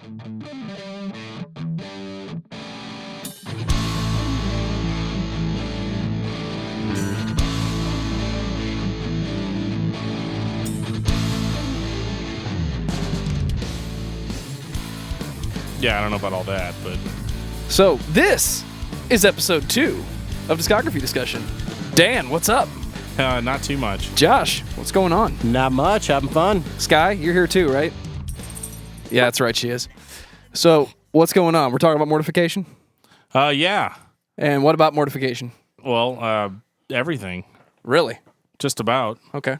Yeah, I don't know about all that, but... So, this is episode 2 of Discography Discussion. Dan, what's up? Not too much. Josh, what's going on? Not much. Having fun. Sky, you're here too, right? Yeah, that's right, she is. So, what's going on? We're talking about Mortification? Yeah. And what about Mortification? Well, everything. Really? Just about. Okay.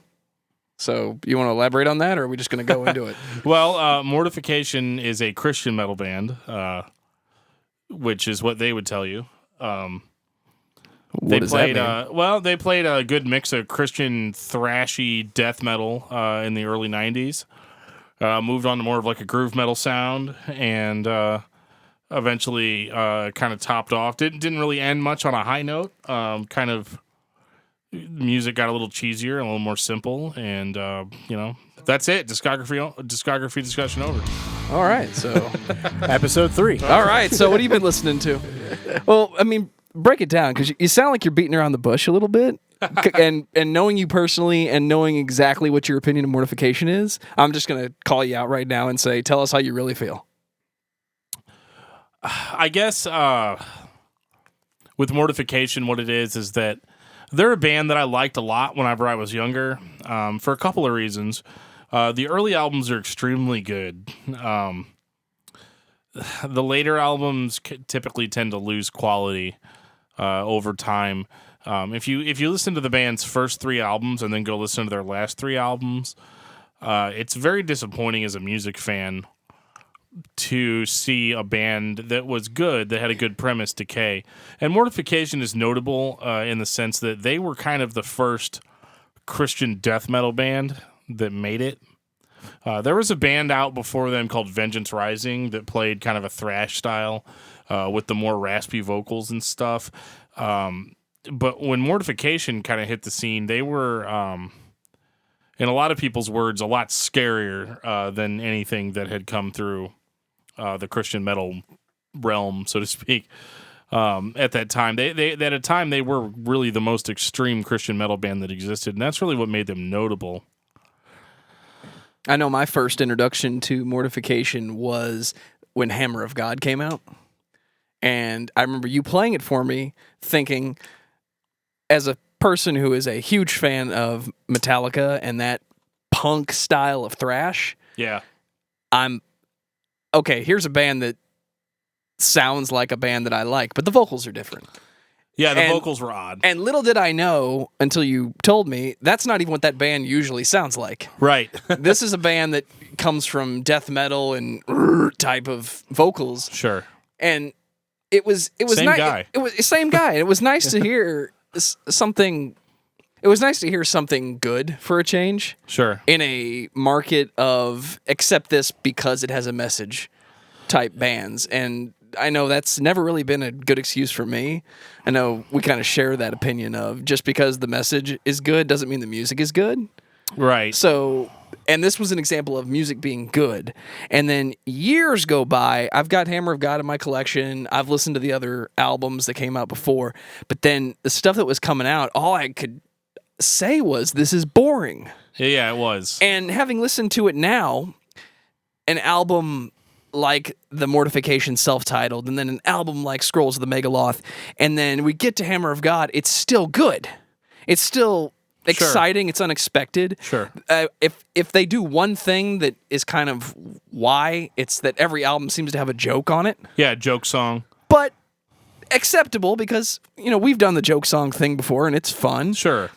So, you want to elaborate on that, or are we just going to go into it? Well, Mortification is a Christian metal band, which is what they would tell you. They played a good mix of Christian thrashy death metal in the early 90s. Moved on to more of like a groove metal sound, and eventually kind of topped off. Didn't really end much on a high note. Kind of music got a little cheesier, a little more simple, and that's it. Discography discussion over. All right, so Episode 3. all right, so what have you been listening to? Well, I mean, break it down, because you sound like you're beating around the bush a little bit. and knowing you personally and knowing exactly what your opinion of Mortification is, I'm just going to call you out right now and say, tell us how you really feel. I guess with Mortification, what it is that they're a band that I liked a lot whenever I was younger, for a couple of reasons. The early albums are extremely good. The later albums typically tend to lose quality over time. If you listen to the band's first 3 albums and then go listen to their last 3 albums, it's very disappointing as a music fan to see a band that was good, that had a good premise, decay. And Mortification is notable in the sense that they were kind of the first Christian death metal band that made it. There was a band out before them called Vengeance Rising that played kind of a thrash style with the more raspy vocals and stuff. But when Mortification kind of hit the scene, they were, in a lot of people's words, a lot scarier than anything that had come through the Christian metal realm, so to speak. At that time, they were really the most extreme Christian metal band that existed, and that's really what made them notable. I know my first introduction to Mortification was when Hammer of God came out. And I remember you playing it for me, thinking, as a person who is a huge fan of Metallica and that punk style of thrash, Yeah. Okay, here's a band that sounds like a band that I like, but the vocals are different. Yeah, the vocals were odd. And little did I know, until you told me, that's not even what that band usually sounds like. Right. This is a band that comes from death metal and type of vocals. Sure. And it was Same guy. It was the same guy. It was nice to hear something. It was nice to hear something good for a change. Sure. In a market of accept this because it has a message type bands. And I know that's never really been a good excuse for me. I know we kind of share that opinion of just because the message is good doesn't mean the music is good. Right. So, and this was an example of music being good. And then years go by. I've got Hammer of God in my collection. I've listened to the other albums that came out before. But then the stuff that was coming out, all I could say was, this is boring. Yeah, it was. And having listened to it now, an album like the Mortification self-titled, and then an album like Scrolls of the Megaloth, and then we get to Hammer of God, it's still good. It's still exciting. Sure. It's unexpected. Sure. If they do one thing that is kind of why, it's that every album seems to have a joke on it. Yeah, joke song. But acceptable because, we've done the joke song thing before, and it's fun. Sure.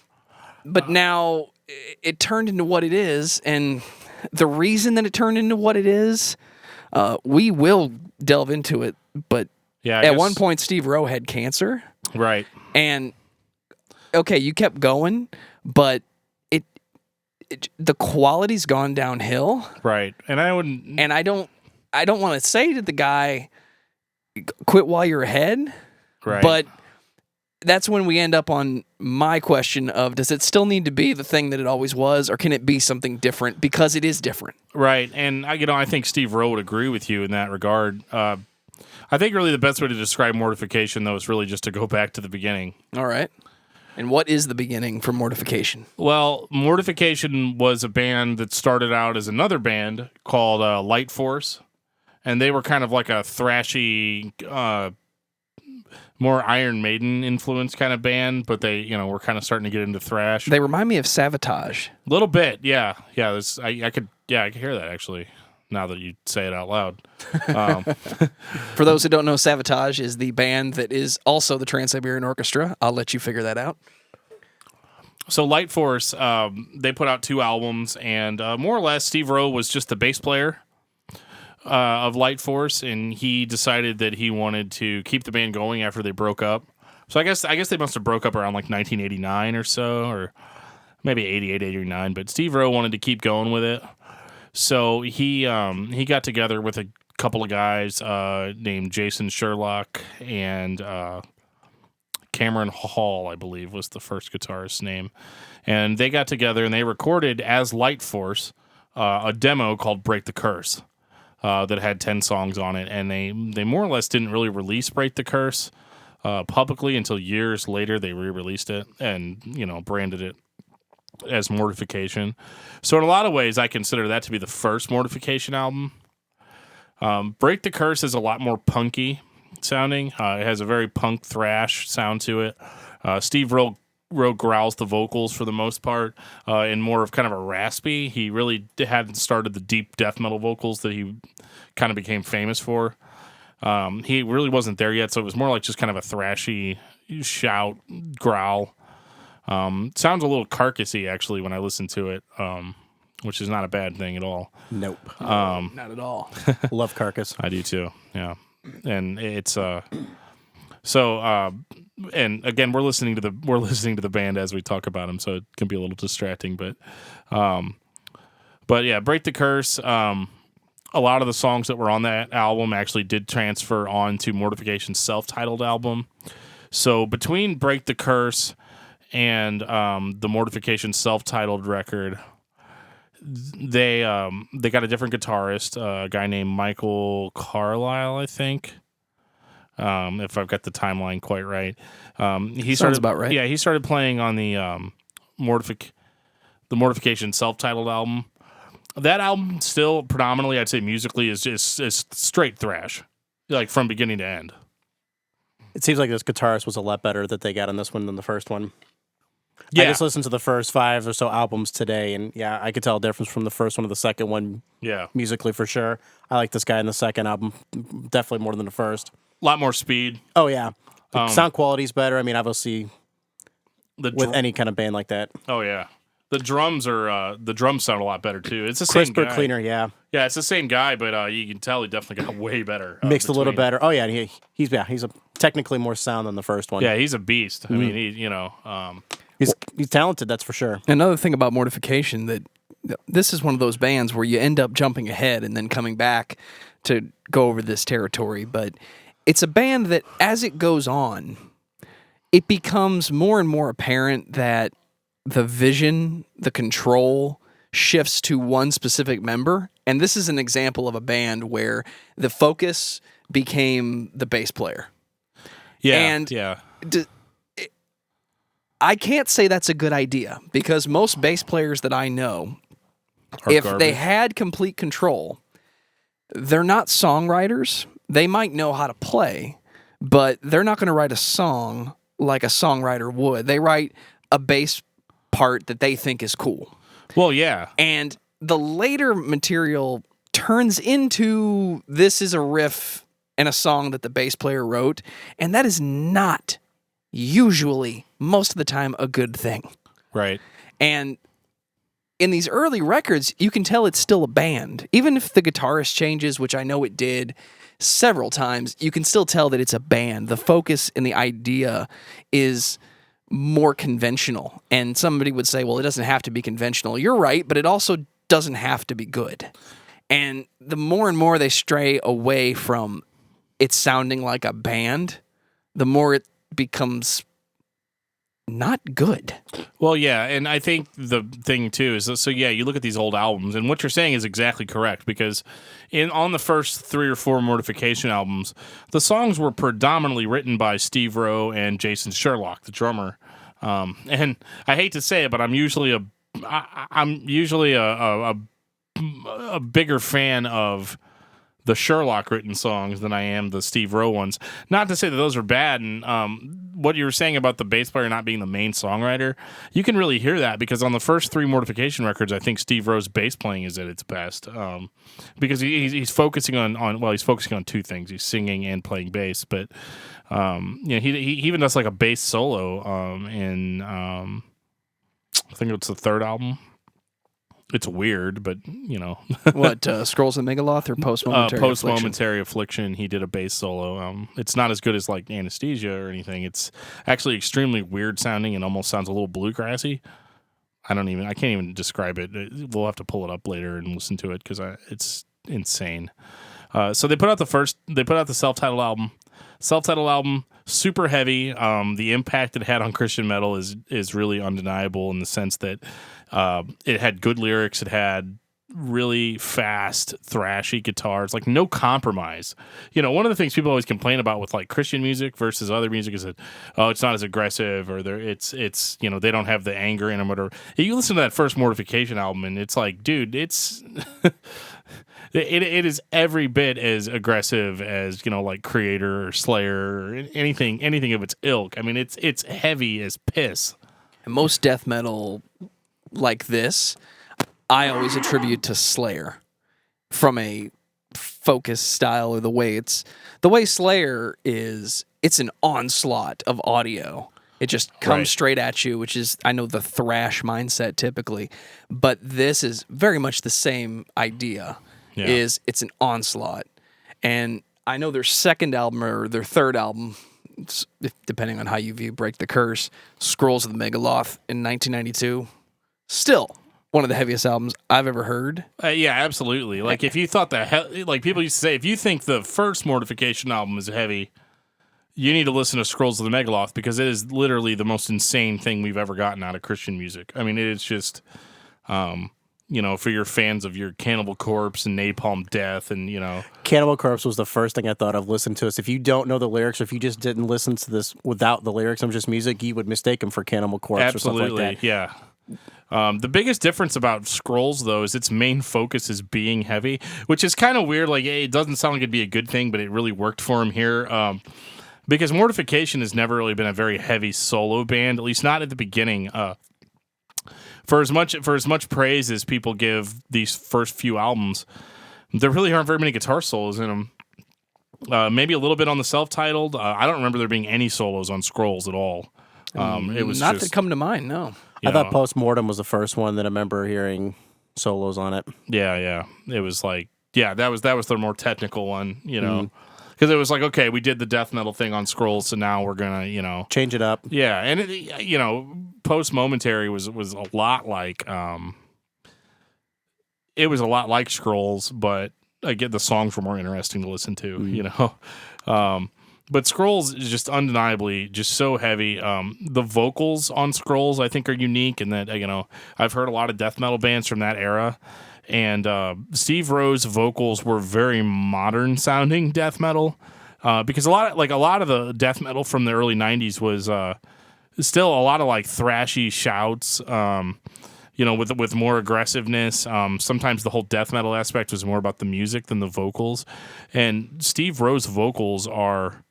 But now it turned into what it is, and the reason that it turned into what it is, we will delve into it, but at one point Steve Rowe had cancer. Right. And okay, you kept going, but the quality's gone downhill. Right. And I don't want to say to the guy, quit while you're ahead. Right. But that's when we end up on my question of, does it still need to be the thing that it always was, or can it be something different because it is different? Right, and I think Steve Rowe would agree with you in that regard. I think really the best way to describe Mortification, though, is really just to go back to the beginning. All right. And what is the beginning for Mortification? Well, Mortification was a band that started out as another band called Light Force, and they were kind of like a thrashy, more Iron Maiden influenced kind of band, but they, were kind of starting to get into thrash. They remind me of Savatage. A little bit, yeah. I could hear that actually. Now that you say it out loud. For those who don't know, Savatage is the band that is also the Trans-Siberian Orchestra. I'll let you figure that out. So Light Force, they put out 2 albums, and more or less Steve Rowe was just the bass player of Light Force, and he decided that he wanted to keep the band going after they broke up. So I guess they must have broke up around like 1989 or so, or maybe 88, 89, but Steve Rowe wanted to keep going with it. So he got together with a couple of guys named Jason Sherlock and Cameron Hall, I believe, was the first guitarist's name. And they got together and they recorded as Light Force a demo called Break the Curse that had 10 songs on it. And they more or less didn't really release Break the Curse publicly until years later. They re-released it and, branded it as Mortification. So in a lot of ways, I consider that to be the first Mortification album. Break the Curse is a lot more punky sounding. It has a very punk thrash sound to it. Steve Rowe growls the vocals for the most part in more of kind of a raspy. He really hadn't started the deep death metal vocals that he kind of became famous for. He really wasn't there yet, so it was more like just kind of a thrashy shout, growl. Sounds a little carcassy, actually, when I listen to it, which is not a bad thing at all. Nope. Not at all. Love Carcass. I do too, yeah. And it's and again, we're listening to the band as we talk about them, so it can be a little distracting. But yeah, Break the Curse. A lot of the songs that were on that album actually did transfer on to Mortification's self-titled album. So between Break the Curse and the Mortification self-titled record, they got a different guitarist, a guy named Michael Carlisle, I think. If I've got the timeline quite right. He Sounds about right. Yeah, he started playing on the Mortification self-titled album. That album still predominantly, I'd say musically, is straight thrash, like from beginning to end. It seems like this guitarist was a lot better that they got on this one than the first one. Yeah. I just listened to the first 5 or so albums today, and yeah, I could tell a difference from the first one to the second one. Yeah. Musically, for sure. I like this guy in the second album definitely more than the first. A lot more speed. Oh, yeah. The sound quality's better. I mean, obviously, with any kind of band like that. Oh, yeah. The drums sound a lot better, too. It's the same Crisper, guy. cleaner, yeah. Yeah, it's the same guy, but you can tell he definitely got way better. Mixed a little better. Oh, yeah. He's technically more sound than the first one. Yeah, he's a beast. I mean, He's talented, that's for sure. Another thing about Mortification, that this is one of those bands where you end up jumping ahead and then coming back to go over this territory, but it's a band that as it goes on, it becomes more and more apparent that the vision, the control shifts to one specific member. And this is an example of a band where the focus became the bass player. Yeah, and yeah. I can't say that's a good idea, because most bass players that I know, Are if garbage. they had complete control, they're not songwriters. They might know how to play, but they're not going to write a song like a songwriter would. They write a bass part that they think is cool. Well, yeah. And the later material turns into, this is a riff and a song that the bass player wrote, and that is not usually, most of the time, a good thing. Right. And in these early records, you can tell it's still a band. Even if the guitarist changes, which I know it did several times, you can still tell that it's a band. The focus and the idea is more conventional. And somebody would say, well, it doesn't have to be conventional. You're right, but it also doesn't have to be good. And the more and more they stray away from it sounding like a band, the more it becomes not good. Well, yeah, and I think the thing too is so yeah, you look at these old albums, and what you're saying is exactly correct because on the first 3 or 4 Mortification albums, the songs were predominantly written by Steve Rowe and Jason Sherlock, the drummer. And I hate to say it, but I'm usually a bigger fan of the Sherlock written songs than I am the Steve Rowe ones. Not to say that those are bad. And what you were saying about the bass player not being the main songwriter, you can really hear that because on the first 3 Mortification records, I think Steve Rowe's bass playing is at its best because he's focusing he's focusing on 2 things. He's singing and playing bass, but he even does like a bass solo in I think it's the 3rd album. It's weird, but What Scrolls of the Megaloth or Post-Momentary Affliction? He did a bass solo. It's not as good as like Anesthesia or anything. It's actually extremely weird sounding and almost sounds a little bluegrassy. I can't even describe it. We'll have to pull it up later and listen to it because it's insane. So they put out the self-titled album. Self-titled album, super heavy. The impact it had on Christian metal is really undeniable in the sense that it had good lyrics. It had really fast, thrashy guitars, like no compromise. One of the things people always complain about with like Christian music versus other music is that it's not as aggressive or it's they don't have the anger in them or whatever. You listen to that first Mortification album and it's like, dude, it's it is every bit as aggressive as like Creator or Slayer or anything of its ilk. I mean, it's heavy as piss. And most death metal like this, I always attribute to Slayer from a focus style or the way Slayer is. It's an onslaught of audio. It just comes straight at you, which is, I know, the thrash mindset typically, but this is very much the same idea. Yeah. It's an onslaught, and I know their second album or their third album, depending on how you break the curse, Scrolls of the Megaloth in 1992, still one of the heaviest albums I've ever heard. Yeah, absolutely. Like if you thought like people used to say, if you think the first Mortification album is heavy, you need to listen to Scrolls of the Megaloth because it is literally the most insane thing we've ever gotten out of Christian music. I mean, it is just, for your fans of your Cannibal Corpse and Napalm Death and, Cannibal Corpse was the first thing I thought of. Listen to us. If you don't know the lyrics, or if you just didn't listen to this without the lyrics and just music, you would mistake them for Cannibal Corpse Absolutely, or something like that. Yeah. The biggest difference about Scrolls, though, is its main focus is being heavy, which is kind of weird. Like, it doesn't sound like it'd be a good thing, but it really worked for him here. Because Mortification has never really been a very heavy solo band, at least not at the beginning. For as much praise as people give these first few albums, there really aren't very many guitar solos in them. Maybe a little bit on the self-titled. I don't remember there being any solos on Scrolls at all. It was not to come to mind. No. I thought Postmortem was the first one that I remember hearing solos on it. Yeah. It was like, that was their more technical one, because it was like, okay, we did the death metal thing on Scrolls, so now we're gonna, change it up. Yeah, and Post Momentary was a lot like, it was a lot like Scrolls, but again, the songs were more interesting to listen to, But Scrolls is just undeniably just so heavy. The vocals on Scrolls, I think, are unique in that, I've heard a lot of death metal bands from that era. And Steve Rowe's vocals were very modern sounding death metal. Because a lot of the death metal from the early 90s was still a lot of like thrashy shouts, with more aggressiveness. Sometimes the whole death metal aspect was more about the music than the vocals. And Steve Rowe's vocals are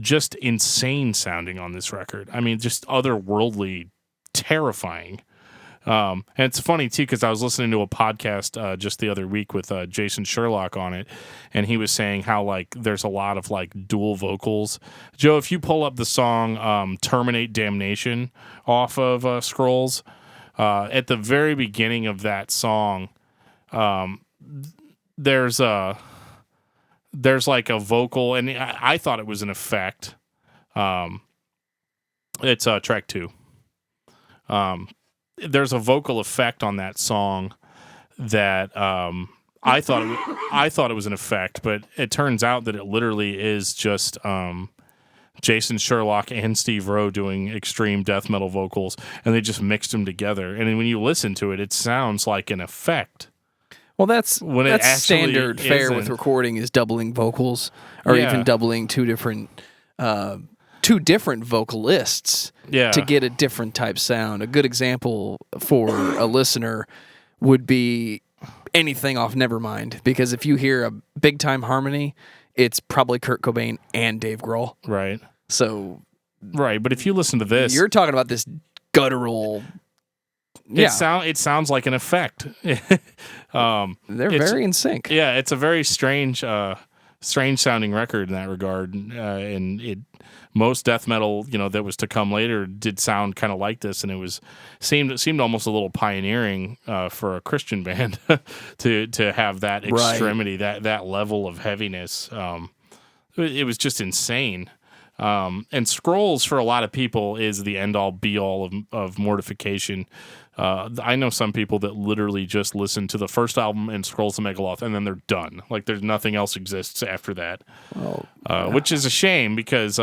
just insane sounding on this record. I mean, just otherworldly, terrifying. And it's funny too because I was listening to a podcast just the other week with Jason Sherlock on it, and he was saying how like there's a lot of like dual vocals. Joe, if you pull up the song "Terminate Damnation" off of Scrolls, at the very beginning of that song, there's like a vocal, and I thought it was an effect. It's track 2. There's a vocal effect on that song that I thought it was an effect, but it turns out that it literally is just Jason Sherlock and Steve Rowe doing extreme death metal vocals, and they just mixed them together. And when you listen to it, it sounds like an effect. Well, that's When it actually standard fare with isn't. recording is doubling vocals, or Yeah. even doubling two different vocalists Yeah. to get a different type sound. A good example for a listener would be anything off Nevermind, because if you hear a big time harmony, it's probably Kurt Cobain and Dave Grohl. Right. So Right. But if you listen to this, you're talking about this guttural. Yeah, it sounds like an effect. they're it's- very in sync. Yeah, it's a very strange sounding record in that regard, and most death metal that was to come later did sound kind of like this, and it seemed almost a little pioneering for a Christian band to have that extremity, that level of heaviness. It was just insane. And Scrolls for a lot of people is the end all be all of Mortification. I know some people that literally just listen to the first album and Scrolls to Megaloth, and then they're done. Like there's nothing else exists after that, which is a shame because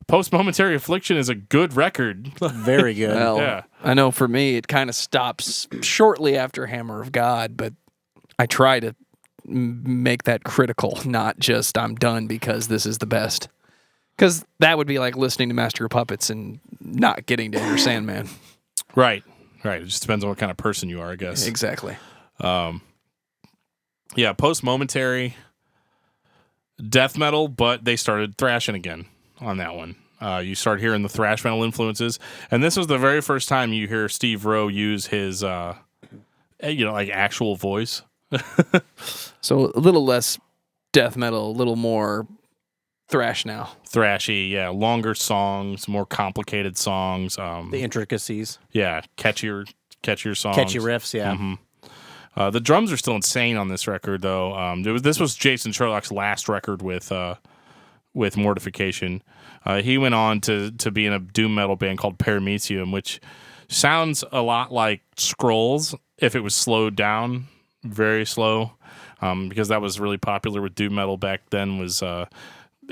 Post Momentary Affliction is a good record. Very good. Well, Yeah. I know for me it kind of stops shortly after Hammer of God, but I try to make that critical, not just I'm done because this is the best. Because that would be like listening to Master of Puppets and not getting to Enter Sandman. Right. It just depends on what kind of person you are, I guess. Exactly. Yeah, Post Momentary, death metal, but they started thrashing again on that one. You start hearing the thrash metal influences, and this was the very first time you hear Steve Rowe use his, like actual voice. So a little less death metal, a little more thrash now. Thrashy, yeah, longer songs, more complicated songs. The intricacies. Yeah, catchier songs. Catchy riffs, yeah. The drums are still insane on this record, though. This was Jason Sherlock's last record with Mortification. He went on to be in a doom metal band called Paramecium, which sounds a lot like Scrolls if it was slowed down, very slow, because that was really popular with doom metal back then.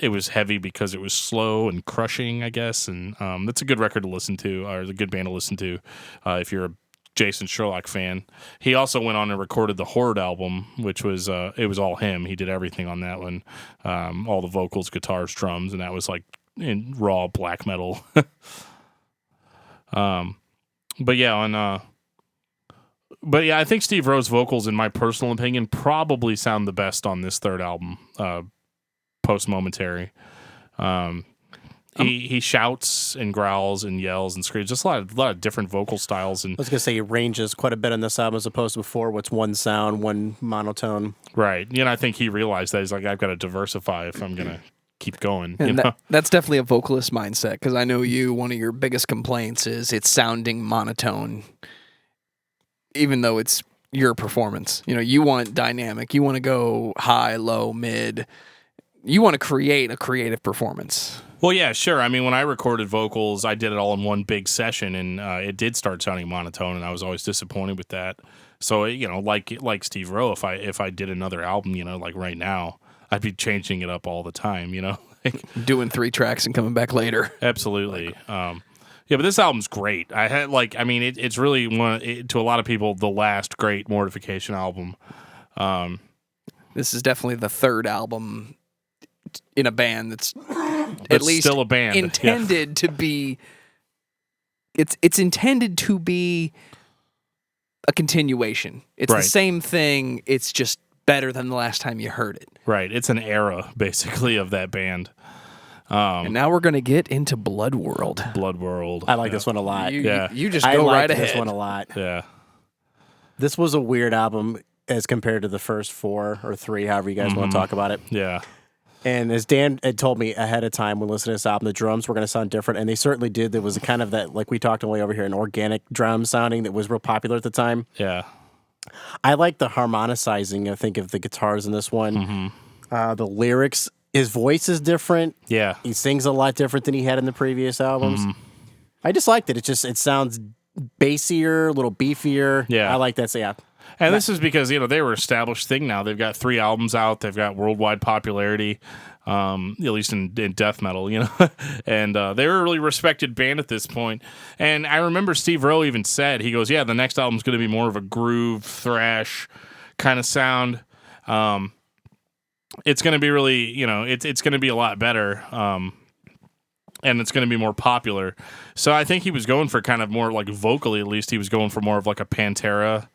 It was heavy because it was slow and crushing, I guess, and that's a good record to listen to, or a good band to listen to if you're a Jason Sherlock fan. He also went on and recorded the Horde album, which was it was all him. He did everything on that one, all the vocals, guitars, drums, and that was like in raw black metal. But yeah, I think Steve Rowe's vocals, in my personal opinion, probably sound the best on this third album, Post Momentary. He shouts and growls and yells and screams. Just a lot of different vocal styles. And I was going to say he ranges quite a bit on this album as opposed to before, what's one sound, one monotone. right, I think he realized that. He's like, I've got to diversify if I'm gonna keep going. And that's definitely a vocalist mindset, because I know one of your biggest complaints is it's sounding monotone, even though it's your performance. You want dynamic. You want to go high, low, mid. You want to create a creative performance. Well, yeah, sure. I mean, when I recorded vocals, I did it all in one big session, and it did start sounding monotone, and I was always disappointed with that. So, like Steve Rowe, if I did another album, like right now, I'd be changing it up all the time, Doing 3 tracks and coming back later. Absolutely. Yeah, but this album's great. It's really to a lot of people, the last great Mortification album. This is definitely the third album in a band that's at But least still a band. intended to be. It's intended to be a continuation. It's the Right. same thing. It's just better than the last time you heard it. Right. It's an era, basically, of that band. And now we're going to get into Blood World. Blood World. I like this one a lot. You just I go like right this ahead. one a lot. Yeah. This was a weird album as compared to the first 4 or 3, however you guys want to talk about it. Yeah. And as Dan had told me ahead of time when listening to this album, the drums were going to sound different, and they certainly did. There was a kind of that, like we talked way over here, an organic drum sounding that was real popular at the time. Yeah. I like the harmonicizing, I think, of the guitars in this one. The lyrics, his voice is different. Yeah. He sings a lot different than he had in the previous albums. I just liked it. It sounds bassier, a little beefier. Yeah. I like that. So yeah. And this is because, they were an established thing now. They've got 3 albums out. They've got worldwide popularity, at least in death metal, and they were a really respected band at this point. And I remember Steve Rowe even said, he goes, yeah, the next album's going to be more of a groove, thrash kind of sound. It's going to be really, it's going to be a lot better. And it's going to be more popular. So I think he was going for kind of more like vocally, at least he was going for more of like a Pantera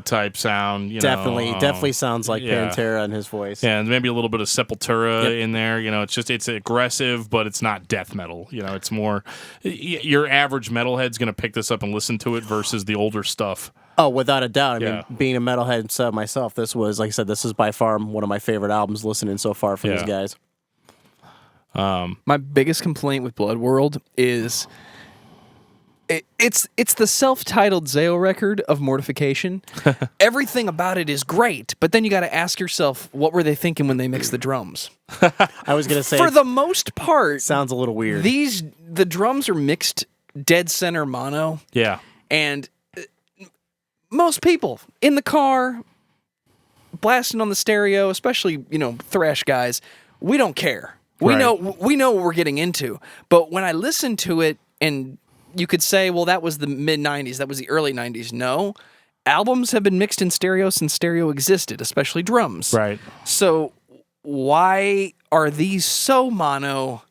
type sound. Definitely sounds like Pantera in his voice. Yeah, and maybe a little bit of Sepultura in there. It's aggressive, but it's not death metal. It's more your average metalhead's going to pick this up and listen to it versus the older stuff. Oh, without a doubt. I mean, being a metalhead myself, this was, like I said, this is by far one of my favorite albums listening so far from these guys. My biggest complaint with Blood World is it's the self-titled Zao record of Mortification. Everything about it is great, but then you got to ask yourself, what were they thinking when they mixed the drums? I was going to say, for the most part, sounds a little weird. The drums are mixed dead center mono. Yeah, and most people in the car blasting on the stereo, especially thrash guys, we don't care. We know what we're getting into. But when I listen to it, and you could say, well, that was the mid-'90s, that was the early 90s. No. Albums have been mixed in stereo since stereo existed, especially drums. Right. So why are these so mono?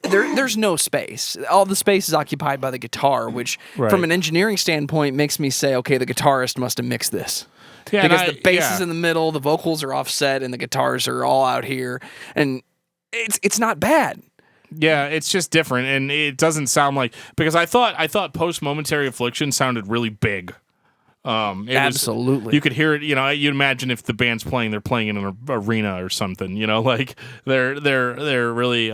There's no space. All the space is occupied by the guitar, which from an engineering standpoint makes me say, okay, the guitarist must have mixed this. Yeah, because the bass is in the middle, the vocals are offset, and the guitars are all out here. And it's not bad. Yeah, it's just different, and it doesn't sound like, because I thought Post Momentary Affliction sounded really big. Absolutely, you could hear it. You'd imagine if the band's playing, they're playing in an arena or something. Like they're really.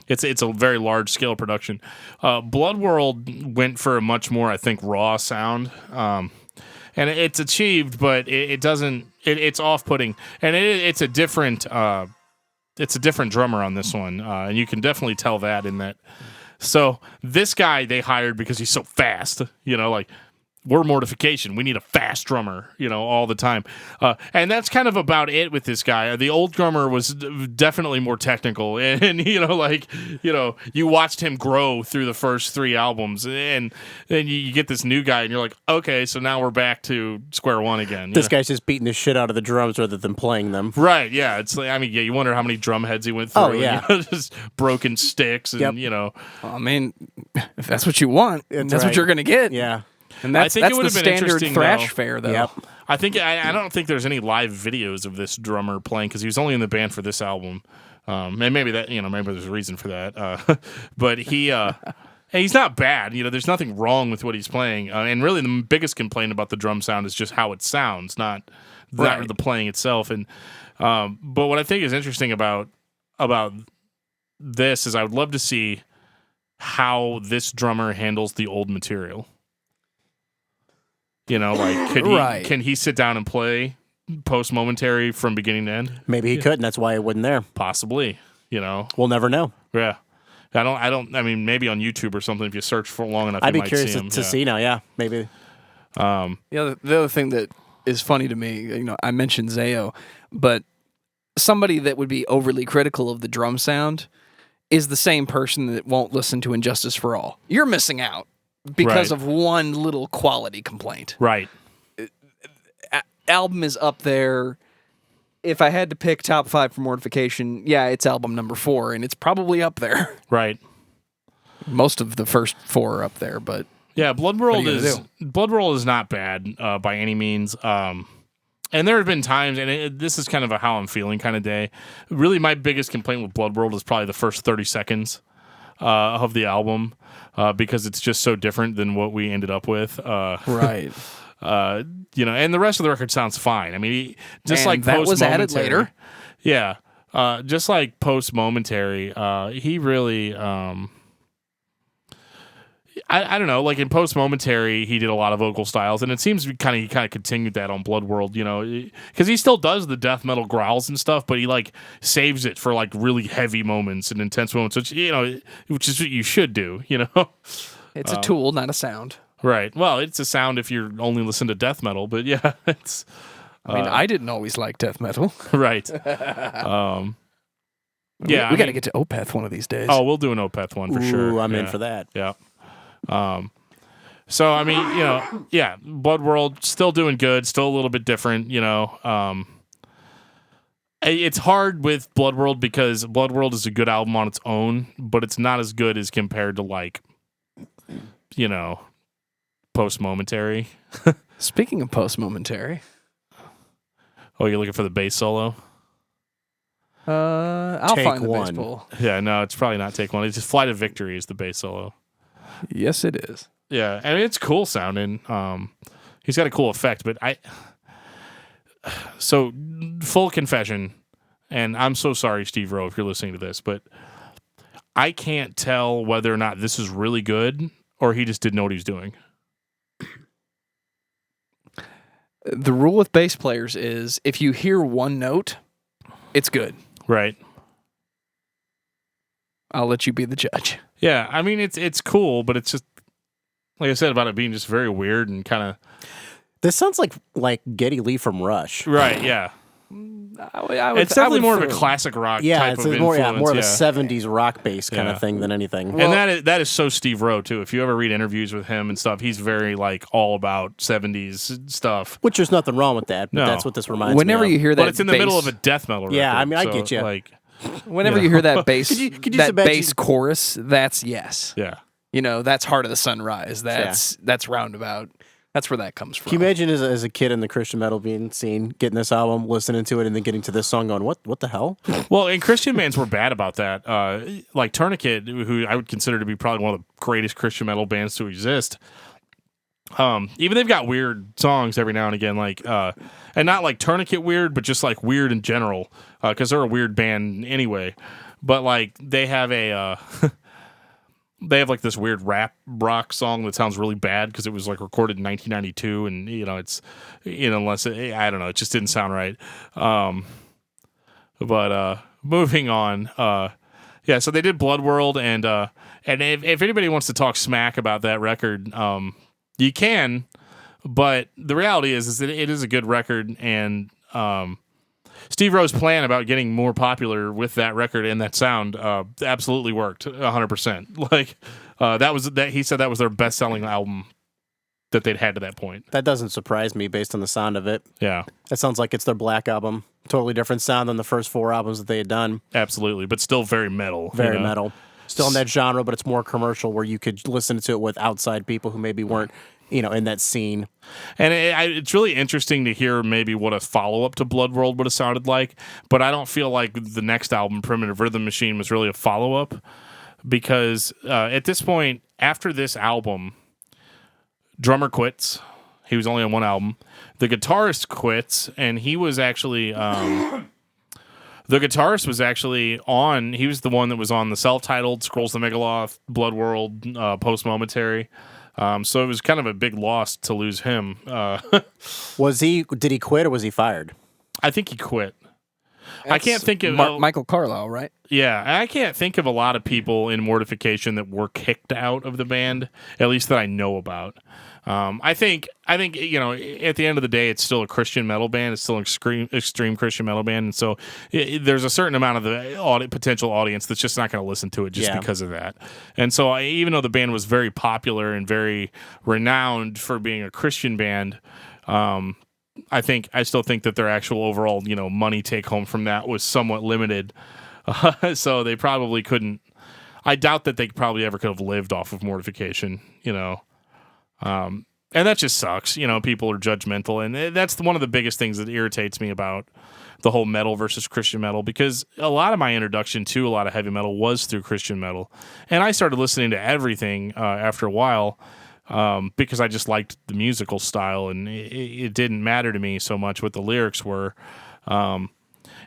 It's a very large scale production. Blood World went for a much more, I think, raw sound. And it's achieved, but it doesn't. It's off putting, and it's a different. It's a different drummer on this one, and you can definitely tell that in that. So this guy they hired because he's so fast, like we're Mortification. We need a fast drummer, all the time. And that's kind of about it with this guy. The old drummer was definitely more technical, and you watched him grow through the first 3 albums, and then you get this new guy, and you're like, okay, so now we're back to square one again. This guy's just beating the shit out of the drums rather than playing them. Right? Yeah. It's like, you wonder how many drum heads he went through. Oh yeah, just broken sticks, and I mean, if that's what you want, that's what you're gonna get. Yeah. And that's the standard thrash fare, though. Yep. I don't think there's any live videos of this drummer playing because he was only in the band for this album, and maybe that maybe there's a reason for that. But he's not bad. There's nothing wrong with what he's playing, and really the biggest complaint about the drum sound is just how it sounds, not the playing itself. And but what I think is interesting about this is I would love to see how this drummer handles the old material. Can he sit down and play Post Momentary from beginning to end? Maybe he could, and that's why it wasn't there. Possibly, We'll never know. Yeah. I mean, maybe on YouTube or something, if you search for long enough, I'd be might curious see him. to see now, maybe. The other thing that is funny to me, I mentioned Zao, but somebody that would be overly critical of the drum sound is the same person that won't listen to Injustice for All. You're missing out. Because of one little quality complaint. Right. Album is up there. If I had to pick top 5 for Mortification, it's album number 4, and it's probably up there. Right. Most of the first 4 are up there, but Blood World is not bad by any means. And there have been times, and this is kind of a how I'm feeling kind of day. Really, my biggest complaint with Blood World is probably the first 30 seconds of the album. Because it's just so different than what we ended up with. Right. And the rest of the record sounds fine. I mean, like that was added later. Yeah. Just like Post Momentary, he really, I don't know, like in Post Momentary, he did a lot of vocal styles, and it seems he kind of continued that on Blood World, because he still does the death metal growls and stuff, but he like saves it for like really heavy moments and intense moments, which is what you should do, It's a tool, not a sound. Right. Well, it's a sound if you're only listening to death metal, but yeah, it's I mean, I didn't always like death metal. right. Yeah, we got to get to Opeth one of these days. Oh, we'll do an Opeth one for sure. Ooh, I'm in Yeah. for that. Yeah. So I mean, yeah, Blood World still doing good, still a little bit different. It's hard with Blood World because Blood World is a good album on its own, but it's not as good as compared to like, Post Momentary. Speaking of Post Momentary, Oh, you're looking for the bass solo? I'll Take find the one. bass bowl. Yeah, no, it's probably not Take One. It's just Flight of Victory is the bass solo. Yes, it is. Yeah, I mean it's cool sounding. He's got a cool effect, but so full confession, and I'm so sorry, Steve Rowe, if you're listening to this, but I can't tell whether or not this is really good or he just didn't know what he was doing. The rule with bass players is if you hear one note, it's good. Right. I'll let you be the judge. Yeah, I mean it's cool, but it's just like I said about it being just very weird and kind of This sounds like Geddy Lee from Rush. right. Yeah, it's definitely more of a classic rock. Yeah, type it's of more influence, of a '70s rock bass kind Yeah. of thing than anything. And that is so Steve Rowe too. If you ever read interviews with him and stuff, he's very like all about 70s stuff. Which there's nothing wrong with that, but No. that's what this reminds Whenever me of. you hear that, But it's in the middle of a death metal record. Yeah, I mean, I so, get you. Like, whenever you hear that bass, Could you just that imagine- bass chorus, that's yes. yeah. That's Heart of the Sunrise. That's Roundabout. That's where that comes from. Can you imagine as a kid in the Christian metal scene, getting this album, listening to it, and then getting to this song going, what the hell? Well, and Christian bands were bad about that. Like Tourniquet, who I would consider to be probably one of the greatest Christian metal bands to exist. Even they've got weird songs every now and again, like and not like Tourniquet weird, but just like weird in general, because they're a weird band anyway. But like they have a they have like this weird rap rock song that sounds really bad because it was like recorded in 1992, and it's I don't know, it just didn't sound right. But moving on, yeah. So they did Blood World, and if anybody wants to talk smack about that record, you can. But the reality is that it is a good record, and Steve Rowe's plan about getting more popular with that record and that sound absolutely worked 100%. Like he said that was their best-selling album that they'd had to that point. That doesn't surprise me based on the sound of it. Yeah, That sounds like it's their Black album. Totally different sound than the first 4 albums that they had done. absolutely, but still very metal. Very metal. Still in that genre, but it's more commercial where you could listen to it with outside people who maybe weren't, in that scene. And it's really interesting to hear maybe what a follow-up to Blood World would have sounded like, but I don't feel like the next album, Primitive Rhythm Machine, was really a follow-up because at this point, after this album, drummer quits. He was only on one album. The guitarist quits, and he was actually... the guitarist was actually on... He was the one that was on the self-titled Scrolls of the Megaloth, Blood World, Post Momentary. So it was kind of a big loss to lose him. Did he quit or was he fired? I think he quit. I can't think of Michael Carlisle, right? Yeah, I can't think of a lot of people in Mortification that were kicked out of the band, at least that I know about. I think at the end of the day, it's still a Christian metal band. It's still an extreme Christian metal band, and so there's a certain amount of the potential audience that's just not going to listen to it just because of that. And so, even though the band was very popular and very renowned for being a Christian band, I still think that their actual overall money take home from that was somewhat limited. So they probably couldn't. I doubt that they probably ever could have lived off of Mortification. And that just sucks. People are judgmental, and that's one of the biggest things that irritates me about the whole metal versus Christian metal, because a lot of my introduction to a lot of heavy metal was through Christian metal, and I started listening to everything after a while because I just liked the musical style, and it didn't matter to me so much what the lyrics were.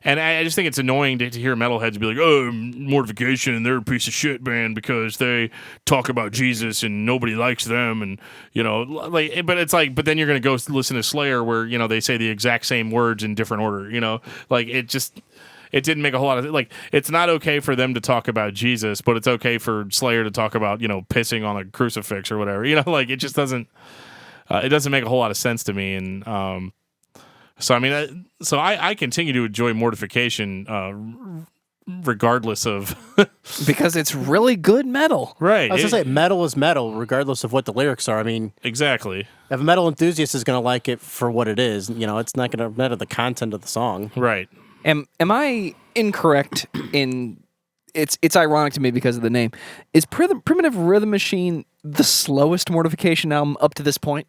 And I just think it's annoying to hear metalheads be like, "Oh, Mortification, and they're a piece of shit band because they talk about Jesus and nobody likes them," and but it's like, but then you're gonna go listen to Slayer where they say the exact same words in different order, like it just. it didn't make a whole lot of like. It's not okay for them to talk about Jesus, but it's okay for Slayer to talk about pissing on a crucifix or whatever. Like it just doesn't. It doesn't make a whole lot of sense to me, and so I mean, I continue to enjoy Mortification, regardless of because it's really good metal. right. I was gonna say metal is metal, regardless of what the lyrics are. I mean, Exactly. if a metal enthusiast is gonna like it for what it is, it's not gonna matter the content of the song. Right. Am I incorrect in? It's ironic to me because of the name. Is Primitive Rhythm Machine the slowest Mortification album up to this point?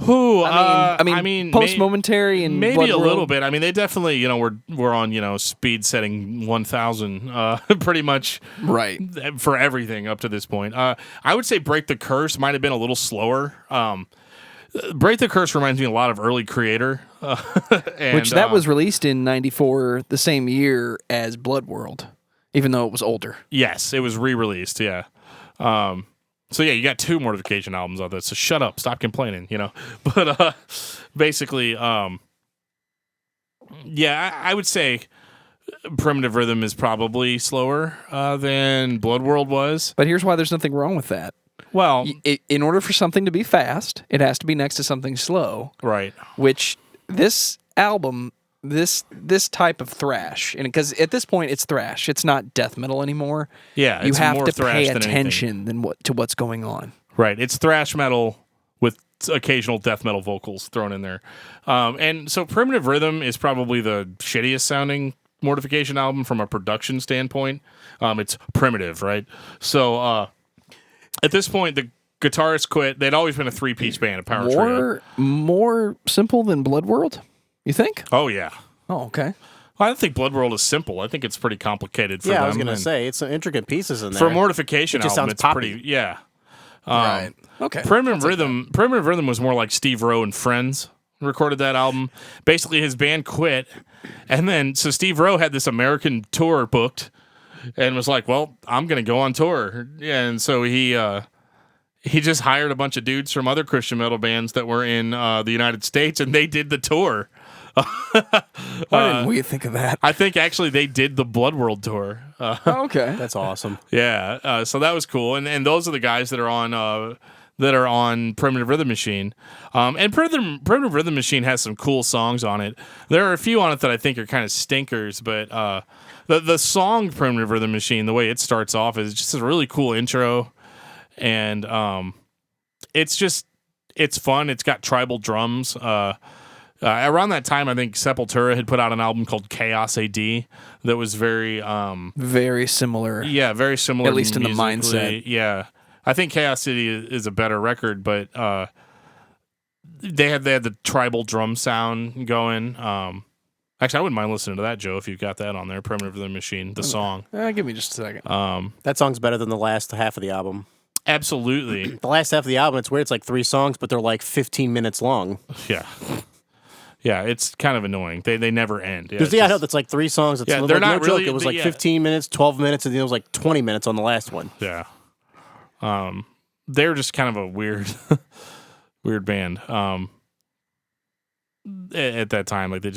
Who? I mean, Post Momentary and maybe Blood a World. little bit. I mean, they definitely, we're on, speed setting 1,000, pretty much Right. for everything up to this point. I would say Break the Curse might have been a little slower. Break the Curse reminds me a lot of early Creator, and, Which that was released in '94, the same year as Blood World, even though it was older. Yes, it was re-released. Yeah. So yeah, you got 2 Mortification albums on this. So shut up, stop complaining. But basically, yeah, I would say Primitive Rhythm is probably slower than Blood World was. But here's why there's nothing wrong with that. Well, In order for something to be fast, it has to be next to something slow. right. Which this album, this type of thrash, and because at this point it's thrash, it's not death metal anymore. Yeah, You it's have more to thrash pay than attention to what's going on. Right. It's thrash metal with occasional death metal vocals thrown in there. And so Primitive Rhythm is probably the shittiest sounding Mortification album from a production standpoint. It's primitive, right? So at this point, the guitarist quit. They'd always been a 3-piece band, a power trio. More simple than Blood World, you think? Oh, yeah. Oh, okay. Well, I don't think Blood World is simple. I think it's pretty complicated for them. Yeah, I was gonna say it's some intricate pieces in there. For a Mortification It just album, sounds it's poppy. pretty, yeah. Right. Okay. Primitive Rhythm was more like Steve Rowe and Friends recorded that album. Basically, his band quit, and then so Steve Rowe had this American tour booked, and was like, "Well, I'm going to go on tour," and so he just hired a bunch of dudes from other Christian metal bands that were in the United States, and they did the tour. Why didn't we think of that? I think actually they did the Blood World tour. Okay. That's awesome. Yeah, so that was cool, and those are the guys that are on Primitive Rhythm Machine, and Primitive Rhythm Machine has some cool songs on it. There are a few on it that I think are kind of stinkers, but the song Primitive Rhythm Machine, the way it starts off, is just a really cool intro, and it's fun. It's got tribal drums. Around that time, I think Sepultura had put out an album called Chaos AD that was very Very similar. yeah, very similar. At least in the musically. mindset. Yeah, I think Chaos City is a better record, but they had the tribal drum sound going. Actually, I wouldn't mind listening to that, Joe, if you've got that on there. Primitive Rhythm Machine, the song. Give me just a second. That song's better than the last half of the album. Absolutely, The last half of the album, it's weird. It's like 3 songs, but they're like 15 minutes long. yeah. Yeah, it's kind of annoying. They never end. Yeah, Because it's I know just- that's like 3 songs. It's Yeah, like, they're no not joke. really- It was like yeah. 15 minutes, 12 minutes, and then it was like 20 minutes on the last one. Yeah. They're just kind of a weird weird band. At that time, like they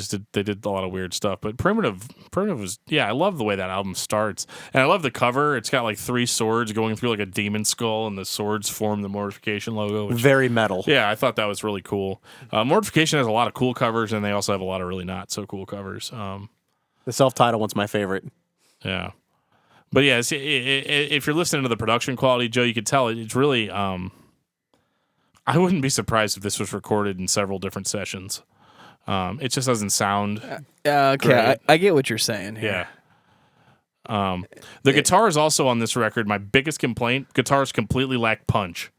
did a lot of weird stuff. But Primitive was, I love the way that album starts. And I love the cover. It's got like 3 swords going through like a demon skull, and the swords form the Mortification logo. Which, Very metal. yeah, I thought that was really cool. Mortification has a lot of cool covers, and they also have a lot of really not so cool covers. The self-titled one's my favorite. Yeah. But yeah, if you're listening to the production quality, Joe, you could tell it's really. I wouldn't be surprised if this was recorded in several different sessions. It just doesn't sound. Okay, great. I get what you're saying here. Yeah. The guitars also on this record. My biggest complaint: guitars completely lack punch.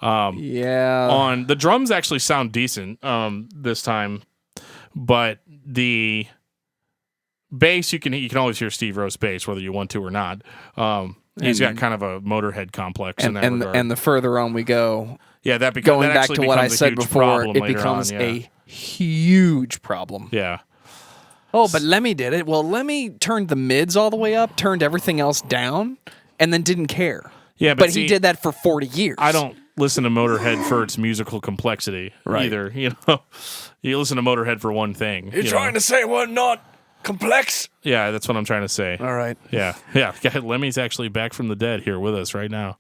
Yeah. On the drums actually sound decent this time, but the bass you can always hear Steve Rowe's bass whether you want to or not. He's got kind of a Motorhead complex in that regard. And the further on we go, yeah, that becomes going that back actually to what I becomes a said huge before, problem it later becomes on, yeah. a huge problem. Yeah. Oh, but Lemmy did it. Well, Lemmy turned the mids all the way up, turned everything else down, and then didn't care. Yeah, But see, he did that for 40 years. I don't listen to Motorhead for its musical complexity either. You listen to Motorhead for one thing. You're trying to say what not Complex. Yeah, that's what I'm trying to say. All right. Yeah. Lemmy's actually back from the dead here with us right now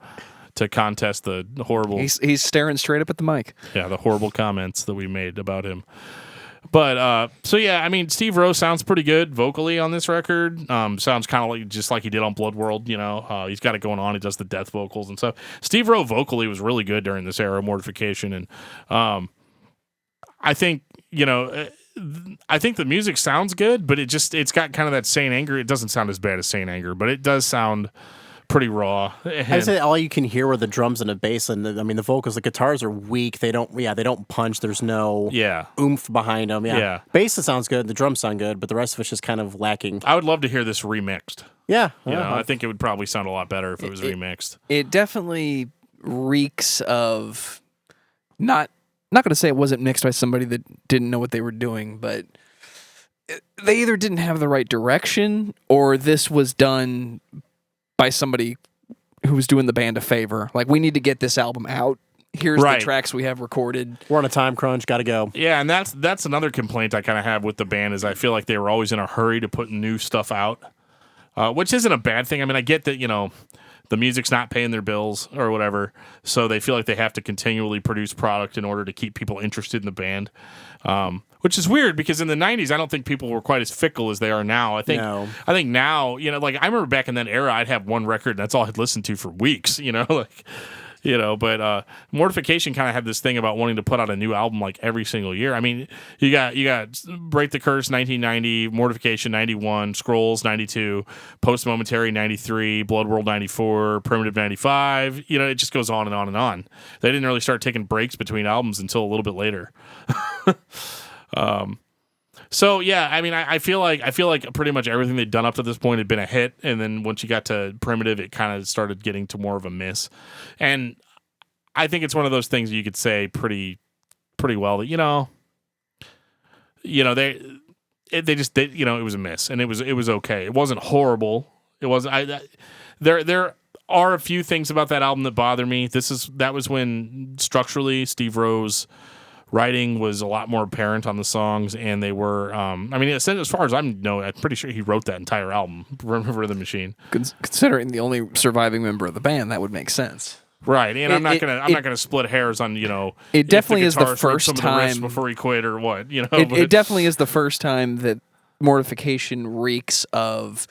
to contest the horrible, He's staring straight up at the mic. the horrible comments that we made about him. But so yeah, I mean, Steve Rowe sounds pretty good vocally on this record. Sounds kind of like just like he did on Blood World. He's got it going on. He does the death vocals and stuff. Steve Rowe vocally was really good during this era of Mortification, and I think I think the music sounds good, but it's got kind of that Saint Anger. It doesn't sound as bad as Saint Anger, but it does sound pretty raw. I say all you can hear were the drums and the bass, and the vocals. The guitars are weak. They don't punch. There's no oomph behind them. Yeah. Bass sounds good. The drums sound good, but the rest of it's just kind of lacking. I would love to hear this remixed. Yeah, I think it would probably sound a lot better if it was remixed. It definitely reeks of not going to say it wasn't mixed by somebody that didn't know what they were doing, but they either didn't have the right direction or this was done by somebody who was doing the band a favor. Like, we need to get this album out. Here's the tracks we have recorded. We're on a time crunch. Got to go. Yeah, and that's another complaint I kind of have with the band is I feel like they were always in a hurry to put new stuff out, which isn't a bad thing. I mean, I get that, the music's not paying their bills or whatever, so they feel like they have to continually produce product in order to keep people interested in the band, which is weird because in the 90s, I don't think people were quite as fickle as they are now. I think now, like I remember back in that era, I'd have one record and that's all I'd listen to for weeks, but Mortification kind of had this thing about wanting to put out a new album like every single year. I mean, you got Break the Curse 1990, Mortification 91, Scrolls 92, Post Momentary 93, Blood World 94, Primitive 95. It just goes on and on and on. They didn't really start taking breaks between albums until a little bit later. So yeah, I mean, I feel like pretty much everything they'd done up to this point had been a hit, and then once you got to Primitive, it kind of started getting to more of a miss. And I think it's one of those things you could say pretty well that they just it was a miss, and it was okay. It wasn't horrible. It wasn't. There are a few things about that album that bother me. That was when structurally Steve Rowe's writing was a lot more apparent on the songs, and they were, as far as I know, I'm pretty sure he wrote that entire album, Rhythm the Machine. Considering the only surviving member of the band, that would make sense. Right, and I'm not gonna split hairs on It definitely is the first time before he quit or what It definitely is the first time that Mortification reeks of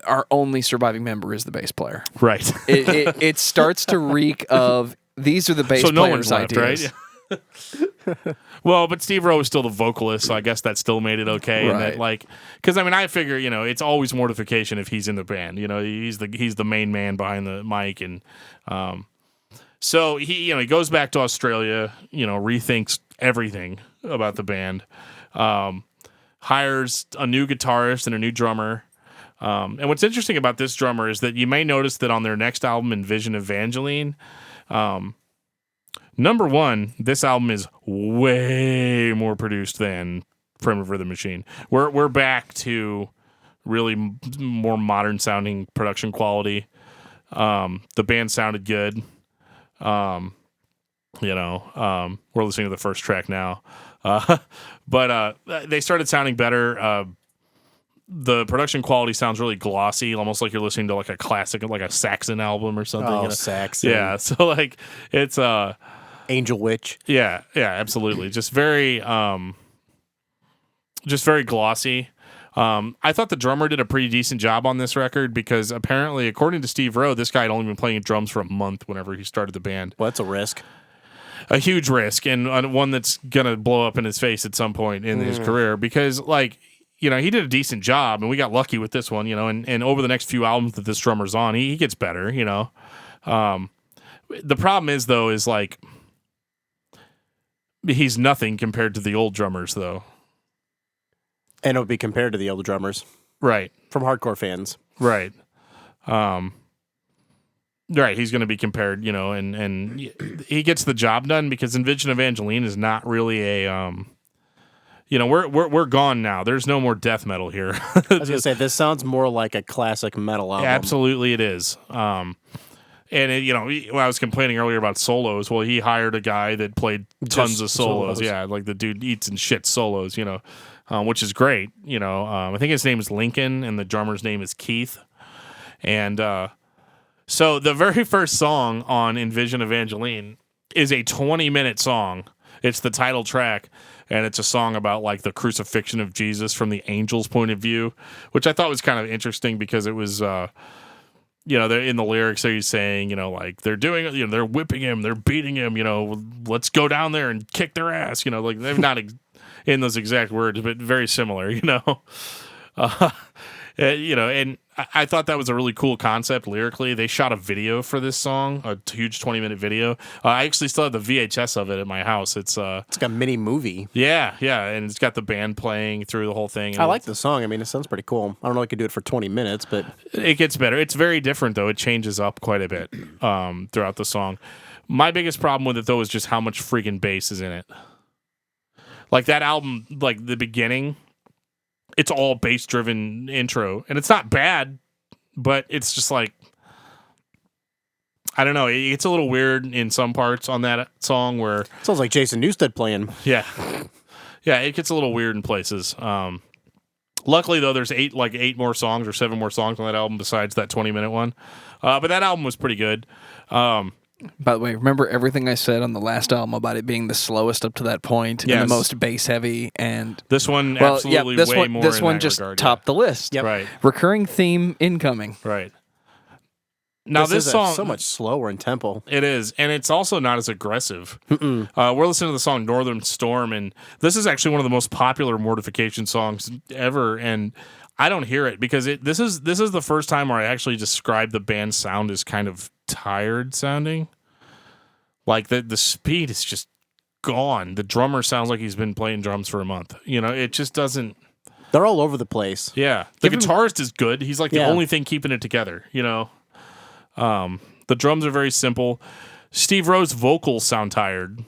our only surviving member is the bass player. Right. It starts to reek of these are the bass players' ideas. Right? Well, but Steve Rowe is still the vocalist, so I guess that still made it okay. Right. And that, because I figure it's always Mortification if he's in the band. He's the main man behind the mic, and so he goes back to Australia. Rethinks everything about the band. Hires a new guitarist and a new drummer. And what's interesting about this drummer is that you may notice that on their next album, Envision Evangeline. Number one, this album is way more produced than Primitive Rhythm Machine. We're back to really more modern sounding production quality. The band sounded good. We're listening to the first track now, but they started sounding better. The production quality sounds really glossy, almost like you're listening to like a classic, like a Saxon album or something. Oh, Saxon. Yeah, so it's Angel Witch. Yeah, absolutely. Just very glossy. I thought the drummer did a pretty decent job on this record because apparently, according to Steve Rowe, this guy had only been playing drums for a month whenever he started the band. Well, that's a risk. A huge risk, and one that's going to blow up in his face at some point in his career because, he did a decent job, and we got lucky with this one, and over the next few albums that this drummer's on, he gets better, The problem is, though, he's nothing compared to the old drummers, though. And it would be compared to the old drummers. Right. From hardcore fans. Right. Right, he's going to be compared, and he gets the job done because Envision Evangeline is not really a, we're gone now. There's no more death metal here. I was going to say, this sounds more like a classic metal album. Absolutely it is. And, I was complaining earlier about solos. Well, he hired a guy that played tons of solos. Yeah, like the dude eats and shits solos, which is great. I think his name is Lincoln, and the drummer's name is Keith. And so the very first song on Envision Evangeline is a 20-minute song. It's the title track, and it's a song about like the crucifixion of Jesus from the angel's point of view, which I thought was kind of interesting because it was, they're in the lyrics. He's saying, like they're doing, they're whipping him, they're beating him, let's go down there and kick their ass, like they're not in those exact words, but very similar, and I thought that was a really cool concept lyrically. They shot a video for this song, a huge 20-minute video. I actually still have the VHS of it at my house. It's like a mini movie. Yeah, and it's got the band playing through the whole thing. I like the song. I mean, it sounds pretty cool. I don't know if I could do it for 20 minutes, but it gets better. It's very different though. It changes up quite a bit throughout the song. My biggest problem with it though is just how much freaking bass is in it. Like that album, like the beginning, it's all bass-driven intro, and it's not bad, but it's just like, I don't know. It gets a little weird in some parts on that song where sounds like Jason Newsted playing. Yeah, it gets a little weird in places. Luckily, though, there's 8 more songs or 7 more songs on that album besides that 20-minute one. But that album was pretty good. By the way, remember everything I said on the last album about it being the slowest up to that point and the most bass heavy, and this one absolutely way more. This in one that just regard, topped the list. Yep. Right. Recurring theme incoming. Right. Now this song is so much slower in tempo. It is, and it's also not as aggressive. We're listening to the song "Northern Storm," and this is actually one of the most popular Mortification songs ever. And I don't hear it because this is the first time where I actually describe the band's sound as kind of tired sounding. Like the speed is just gone. The drummer sounds like he's been playing drums for a month. It just doesn't. They're all over the place. Yeah, the guitarist is good. He's like the only thing keeping it together. The drums are very simple. Steve Rowe's vocals sound tired.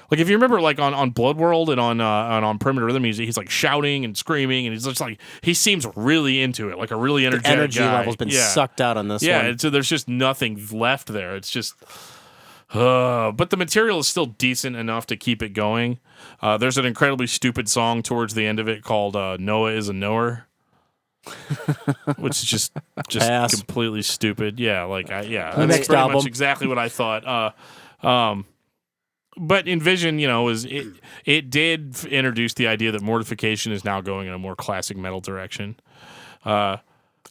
Like if you remember, like on Blood World and on Primitive Rhythm Music, he's like shouting and screaming, and he's just like he seems really into it, like a really energetic the energy guy. level's been sucked out on this one. Yeah, so there's just nothing left there. It's just. But the material is still decent enough to keep it going. There's an incredibly stupid song towards the end of it called "Noah is a Knower," which is just completely stupid. Yeah, that's next pretty album. much exactly what I thought. But Envision, it did introduce the idea that Mortification is now going in a more classic metal direction. How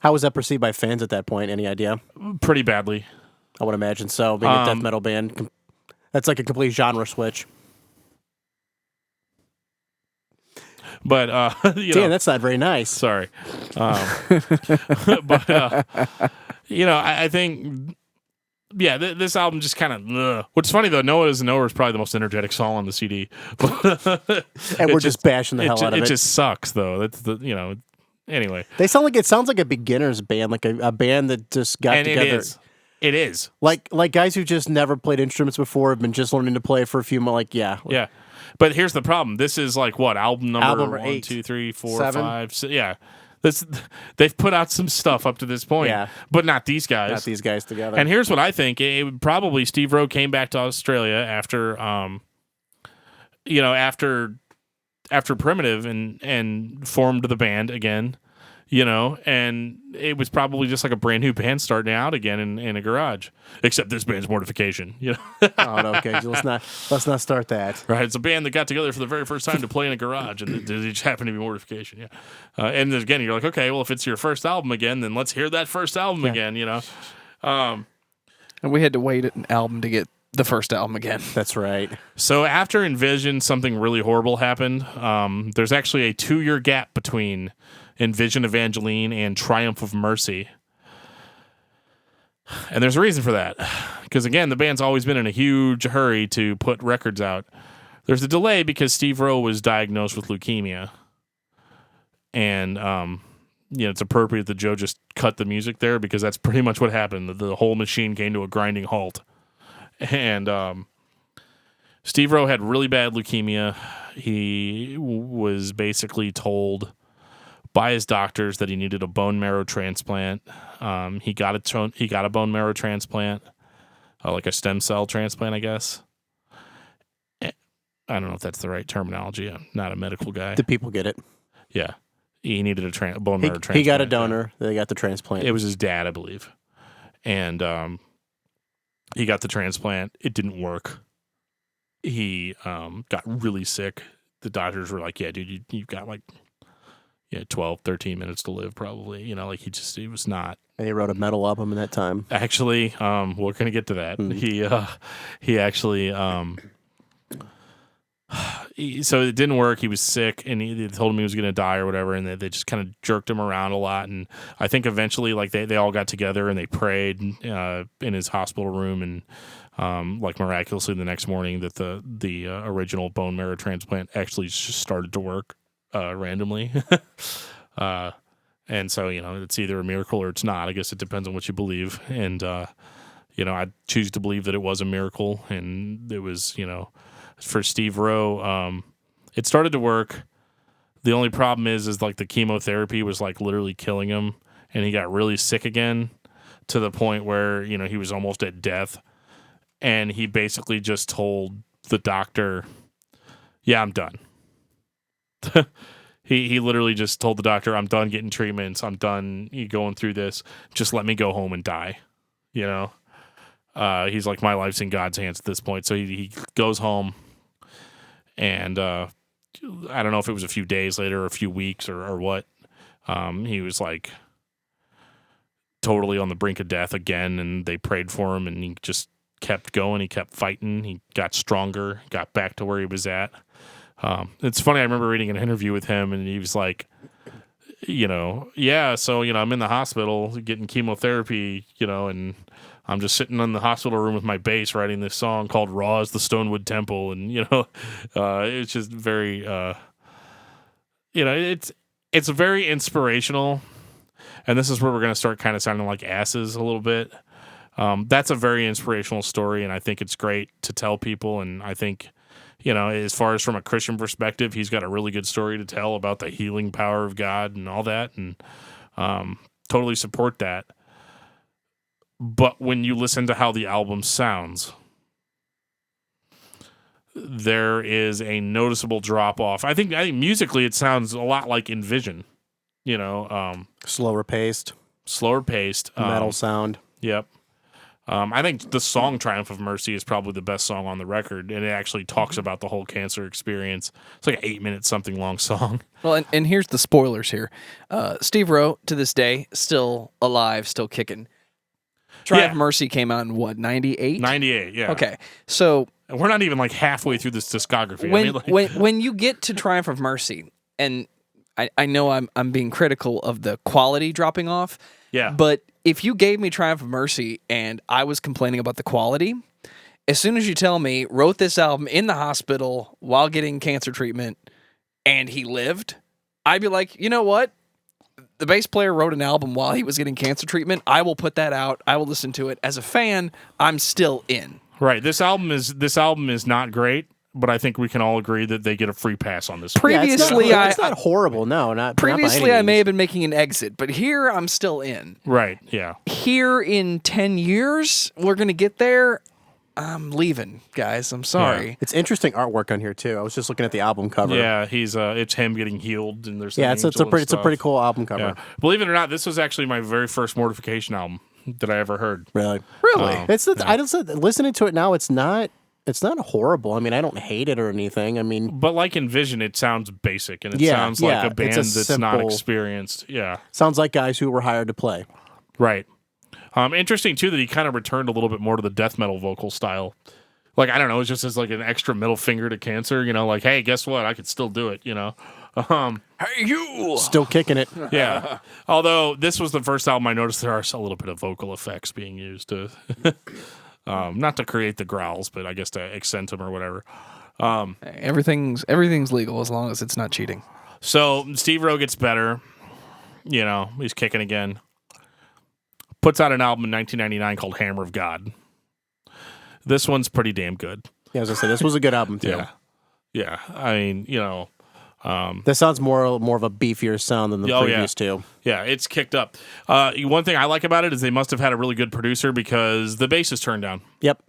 was that perceived by fans at that point? Any idea? Pretty badly. I would imagine so. Being a death metal band, that's like a complete genre switch. But damn, that's not very nice. Sorry, but I think this album just kind of. What's funny though, Noah is a Knower is probably the most energetic song on the CD. And we're just bashing the hell out of it. It just sucks though. That's Anyway, they sounds like a beginner's band, like a band that just got together. It is. Like guys who just never played instruments before have been just learning to play for a few months. Yeah. But here's the problem. This is like what? Album number 1, 8, 2, 3, 4, 7. 5. Yeah. They've put out some stuff up to this point. Yeah. But not these guys. Not these guys together. And here's what I think. It would probably Steve Rowe came back to Australia after after Primitive and formed the band again. And it was probably just like a brand new band starting out again in a garage. Except this band's Mortification. Oh, no, okay. Let's not start that. Right, it's a band that got together for the very first time to play in a garage, and it just happened to be Mortification. Yeah, and again, you're like, okay, well, if it's your first album again, then let's hear that first album again. And we had to wait an album to get the first album again. That's right. So after Envision, something really horrible happened. There's actually a 2-year gap between Envision Evangeline and Triumph of Mercy. And there's a reason for that. Because, again, the band's always been in a huge hurry to put records out. There's a delay because Steve Rowe was diagnosed with leukemia. And, it's appropriate that Joe just cut the music there because that's pretty much what happened. The whole machine came to a grinding halt. And Steve Rowe had really bad leukemia. He was basically told by his doctors that he needed a bone marrow transplant. He got a bone marrow transplant, like a stem cell transplant, I guess. I don't know if that's the right terminology. I'm not a medical guy. The people get it. Yeah. He needed a bone marrow transplant. He got a donor. They got the transplant. It was his dad, I believe. And he got the transplant. It didn't work. He got really sick. The doctors were like, yeah, dude, you've got like 12, 13 minutes to live probably. You know, like he was not. And he wrote a metal album in that time. Actually, we're going to get to that. He actually... so it didn't work. He was sick, and they told him he was going to die or whatever, and they just kind of jerked him around a lot. And I think eventually, like they all got together and they prayed in his hospital room, and like miraculously the next morning that the original bone marrow transplant actually just started to work randomly. And so it's either a miracle or it's not. I guess it depends on what you believe. And I choose to believe that it was a miracle, and it was for Steve Rowe, it started to work. The only problem is like the chemotherapy was like literally killing him, and he got really sick again to the point where, he was almost at death. And he basically just told the doctor, yeah, I'm done. He literally just told the doctor, I'm done getting treatments. I'm done going through this. Just let me go home and die. He's like, my life's in God's hands at this point. So he goes home. And I don't know if it was a few days later or a few weeks or what. He was like totally on the brink of death again, and they prayed for him, and he just kept going. He kept fighting. He got stronger, got back to where he was at. It's funny. I remember reading an interview with him, and he was like, yeah, so, I'm in the hospital getting chemotherapy, and I'm just sitting in the hospital room with my bass writing this song called Raw as the Stonewood Temple. And, it's just very, it's very inspirational. And this is where we're going to start kind of sounding like asses a little bit. That's a very inspirational story, and I think it's great to tell people. And I think, as far as from a Christian perspective, he's got a really good story to tell about the healing power of God and all that. And totally support that. But when you listen to how the album sounds, there is a noticeable drop off. I think musically it sounds a lot like Envision, slower paced, metal sound. Yep. I think the song Triumph of Mercy is probably the best song on the record, and it actually talks about the whole cancer experience. It's like an 8-minute something long song. Well, and here's the spoilers here. Steve Rowe, to this day, still alive, still kicking. Triumph of Mercy came out in what, 98? 98, yeah. Okay, so... And we're not even like halfway through this discography. When you get to Triumph of Mercy, and I know I'm being critical of the quality dropping off, yeah. But if you gave me Triumph of Mercy and I was complaining about the quality, as soon as you tell me, wrote this album in the hospital while getting cancer treatment, and he lived, I'd be like, you know what? The bass player wrote an album while he was getting cancer treatment. I will put that out. I will listen to it. As a fan, I'm still in. Right. This album is not great, but I think we can all agree that they get a free pass on this. Previously, it's not horrible. No, not previously. Not I may have been making an exit, but here I'm still in. Right. Yeah. Here in 10 years, we're gonna get there. I'm leaving, guys. I'm sorry. Yeah. It's interesting artwork on here too. I was just looking at the album cover. Yeah, it's him getting healed, and there's it's a pretty cool album cover. Yeah. Believe it or not, this was actually my very first Mortification album that I ever heard. Really? I just listening to it now. It's not horrible. I mean, I don't hate it or anything. I mean, but like Envision, it sounds basic, and it sounds like a band that's not experienced. Yeah, sounds like guys who were hired to play. Right. Interesting too that he kind of returned a little bit more to the death metal vocal style. Like, I don't know, it's just as like an extra middle finger to cancer. Like, hey, guess what? I could still do it. Hey, you still kicking it. Yeah. Although this was the first album I noticed there are a little bit of vocal effects being used to, not to create the growls, but I guess to accent them or whatever. Everything's legal as long as it's not cheating. So Steve Rowe gets better. He's kicking again. Puts out an album in 1999 called Hammer of God. This one's pretty damn good. Yeah, as I said, this was a good album too. Yeah. I mean, this sounds more of a beefier sound than the previous two. Yeah, it's kicked up. One thing I like about it is they must have had a really good producer because the bass is turned down. Yep.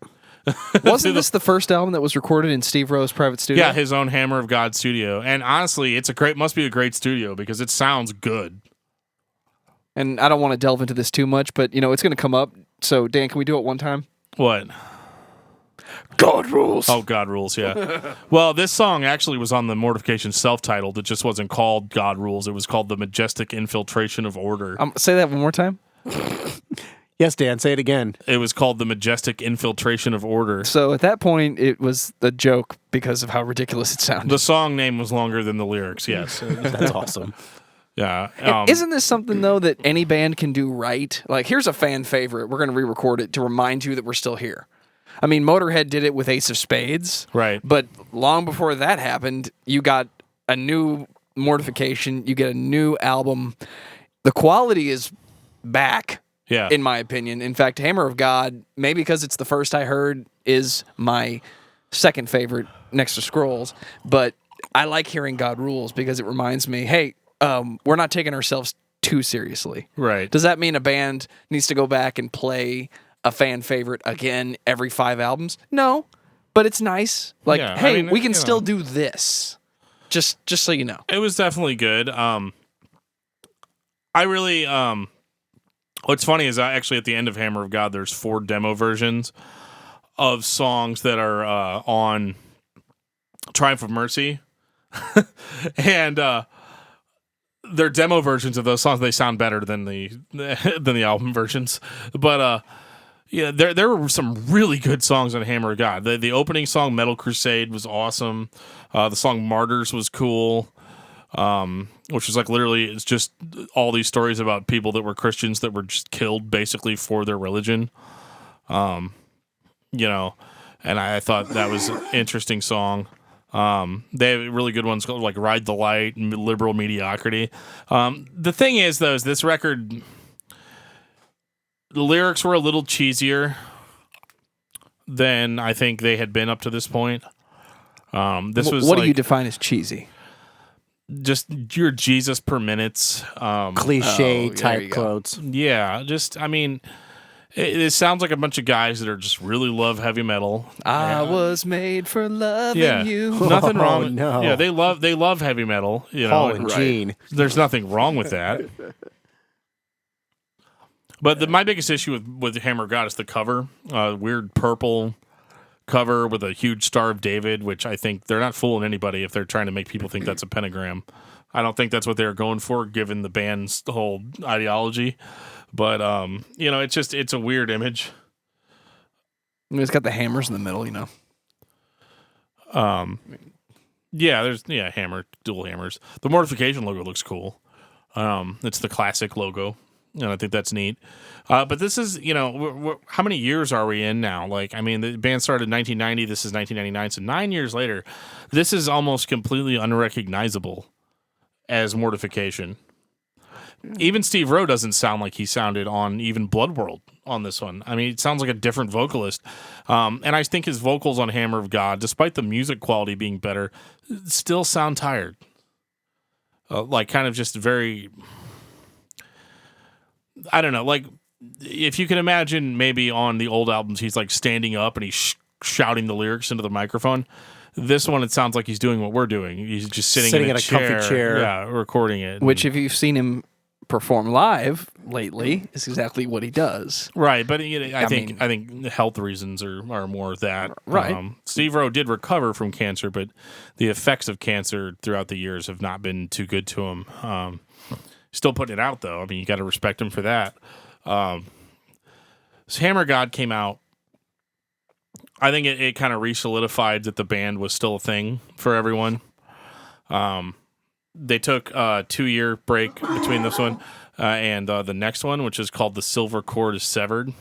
Wasn't this the first album that was recorded in Steve Rowe's private studio? Yeah, his own Hammer of God studio. And honestly, must be a great studio because it sounds good. And I don't want to delve into this too much, but it's going to come up. So, Dan, can we do it one time? What? God Rules. Oh, God Rules, yeah. Well, this song actually was on the Mortification self-titled. It just wasn't called God Rules. It was called The Majestic Infiltration of Order. Say that one more time. Yes, Dan, say it again. It was called The Majestic Infiltration of Order. So at that point, it was a joke because of how ridiculous it sounded. The song name was longer than the lyrics, yes. That's awesome. Yeah. Isn't this something, though, that any band can do right? Like, here's a fan favorite. We're going to re-record it to remind you that we're still here. I mean, Motorhead did it with Ace of Spades. Right. But long before that happened, you got a new Mortification. You get a new album. The quality is back. Yeah. In my opinion. In fact, Hammer of God, maybe because it's the first I heard, is my second favorite next to Scrolls. But I like hearing God Rules because it reminds me, hey, we're not taking ourselves too seriously. Right. Does that mean a band needs to go back and play a fan favorite again every 5 albums? No, but it's nice. Like, Yeah, hey, I mean, we can still do this. Just so you know. It was definitely good. I really... What's funny is actually at the end of Hammer of God, there's 4 demo versions of songs that are on Triumph of Mercy. And they're demo versions of those songs. They sound better than the album versions. But yeah, there were some really good songs on Hammer of God. The opening song, Metal Crusade, was awesome. The song Martyrs was cool. Which is like literally, it's just all these stories about people that were Christians that were just killed basically for their religion. And I thought that was an interesting song. They have really good ones called like Ride the Light and Liberal Mediocrity. The thing is, though, is this record, the lyrics were a little cheesier than I think they had been up to this point. What do you define as cheesy? Just your Jesus per minutes. Cliche type quotes. Yeah, it sounds like a bunch of guys that are just really love heavy metal. I was made for loving you. Nothing wrong. No. Yeah, they love heavy metal. Paul and Gene. There's nothing wrong with that. But my biggest issue with Hammer of God is the cover. Weird purple cover with a huge Star of David, which I think they're not fooling anybody if they're trying to make people think that's a pentagram. I don't think that's what they're going for, given the band's whole ideology. But it's a weird image. It's got the hammers in the middle, There's hammer, dual hammers. The Mortification logo looks cool. It's the classic logo, and I think that's neat. But this is, how many years are we in now? Like, I mean, the band started in 1990. This is 1999. So 9 years later, this is almost completely unrecognizable as Mortification. Even Steve Rowe doesn't sound like he sounded on even Blood World on this one. I mean, it sounds like a different vocalist. And I think his vocals on Hammer of God, despite the music quality being better, still sound tired. Like, kind of just very... I don't know, like... If you can imagine, maybe on the old albums, he's like standing up and he's shouting the lyrics into the microphone. This one, it sounds like he's doing what we're doing. He's just sitting in a comfy chair, yeah, recording it. Which, if you've seen him perform live lately, is exactly what he does. Right, but I think health reasons are more that. Right. Steve Rowe did recover from cancer, but the effects of cancer throughout the years have not been too good to him. Still putting it out, though. I mean, you got to respect him for that. So Hammer of God came out. I think it kind of re-solidified that the band was still a thing for everyone. They took a 2-year break between this one and the next one, which is called The Silver Cord is Severed.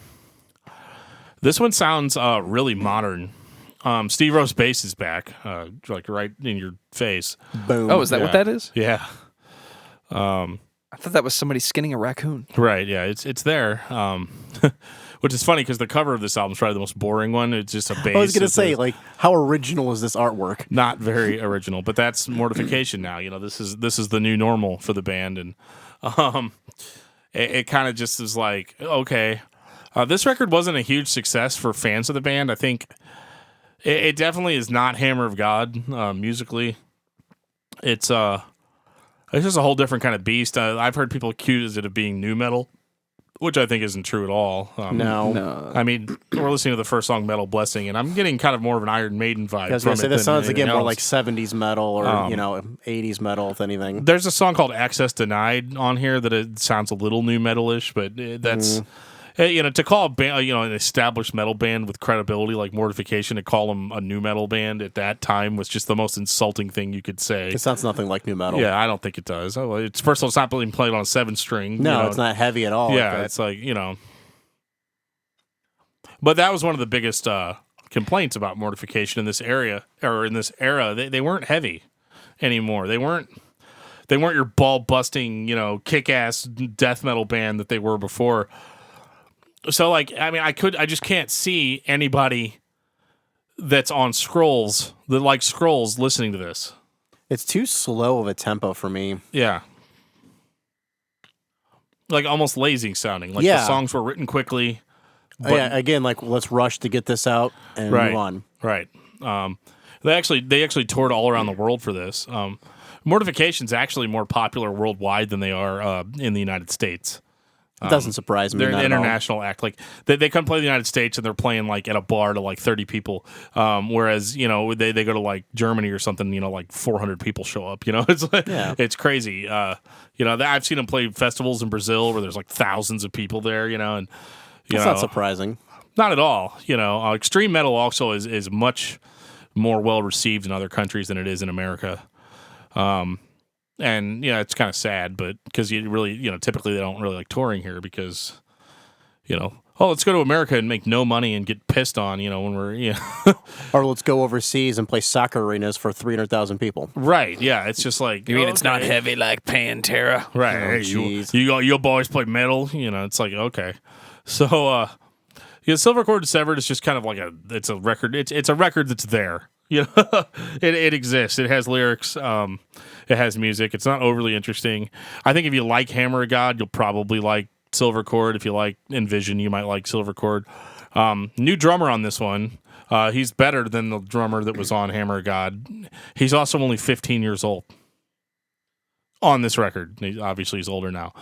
This one sounds really modern. Steve Rowe's bass is back, like right in your face. Boom. Oh, is that what that is? Yeah. I thought that was somebody skinning a raccoon. Right, yeah, it's there. Which is funny because the cover of this album is probably the most boring one. It's just a bass. I was going to say, how original is this artwork? Not very original, but that's Mortification now. This is the new normal for the band, and it kind of just is like, okay, This record wasn't a huge success for fans of the band. I think it definitely is not Hammer of God musically. It's just a whole different kind of beast. I've heard people accuse it of being nu metal, which I think isn't true at all. No. I mean, we're listening to the first song, Metal Blessing, and I'm getting kind of more of an Iron Maiden vibe. I was going to say, this sounds again more else. like 70s metal or, 80s metal, if anything. There's a song called Access Denied on here that it sounds a little new metal-ish, but that's... to call a band, an established metal band with credibility like Mortification, to call them a new metal band at that time was just the most insulting thing you could say. It sounds nothing like new metal. Yeah, I don't think it does. It's first of all, it's not being played on a 7-string. No, it's not heavy at all. Yeah, it's like, But that was one of the biggest complaints about Mortification in this area, or in this era. They weren't heavy anymore. They weren't your ball busting, kick-ass death metal band that they were before. So, I just can't see anybody that's on Scrolls that likes Scrolls listening to this. It's too slow of a tempo for me. Yeah. Like almost lazy sounding. Like the songs were written quickly. But, again, let's rush to get this out and move on. Right. They actually toured all around the world for this. Mortification's actually more popular worldwide than they are in the United States. It doesn't surprise me. They're an international act. Like they come play the United States and they're playing at a bar to 30 people. Whereas they go to Germany or something. 400 people show up. It's crazy. I've seen them play festivals in Brazil where there's thousands of people there. And that's not surprising. Not at all. Extreme metal also is much more well received in other countries than it is in America. And it's kind of sad, but because you really, typically they don't really like touring here because, let's go to America and make no money and get pissed on, when we're, Or let's go overseas and play soccer arenas for 300,000 people. Right. Yeah. It's just like, You mean it's not heavy like Pantera? Right. Hey, you boys play metal. It's like, okay. So, Silver Cord Severed is just kind of it's a record. It's a record that's there. It exists. It has lyrics. It has music. It's not overly interesting. I think if you like Hammer of God, you'll probably like Silver Cord. If you like Envision, you might like Silver Cord. New drummer on this one. He's better than the drummer that was on Hammer of God. He's also only 15 years old on this record. Obviously, he's older now.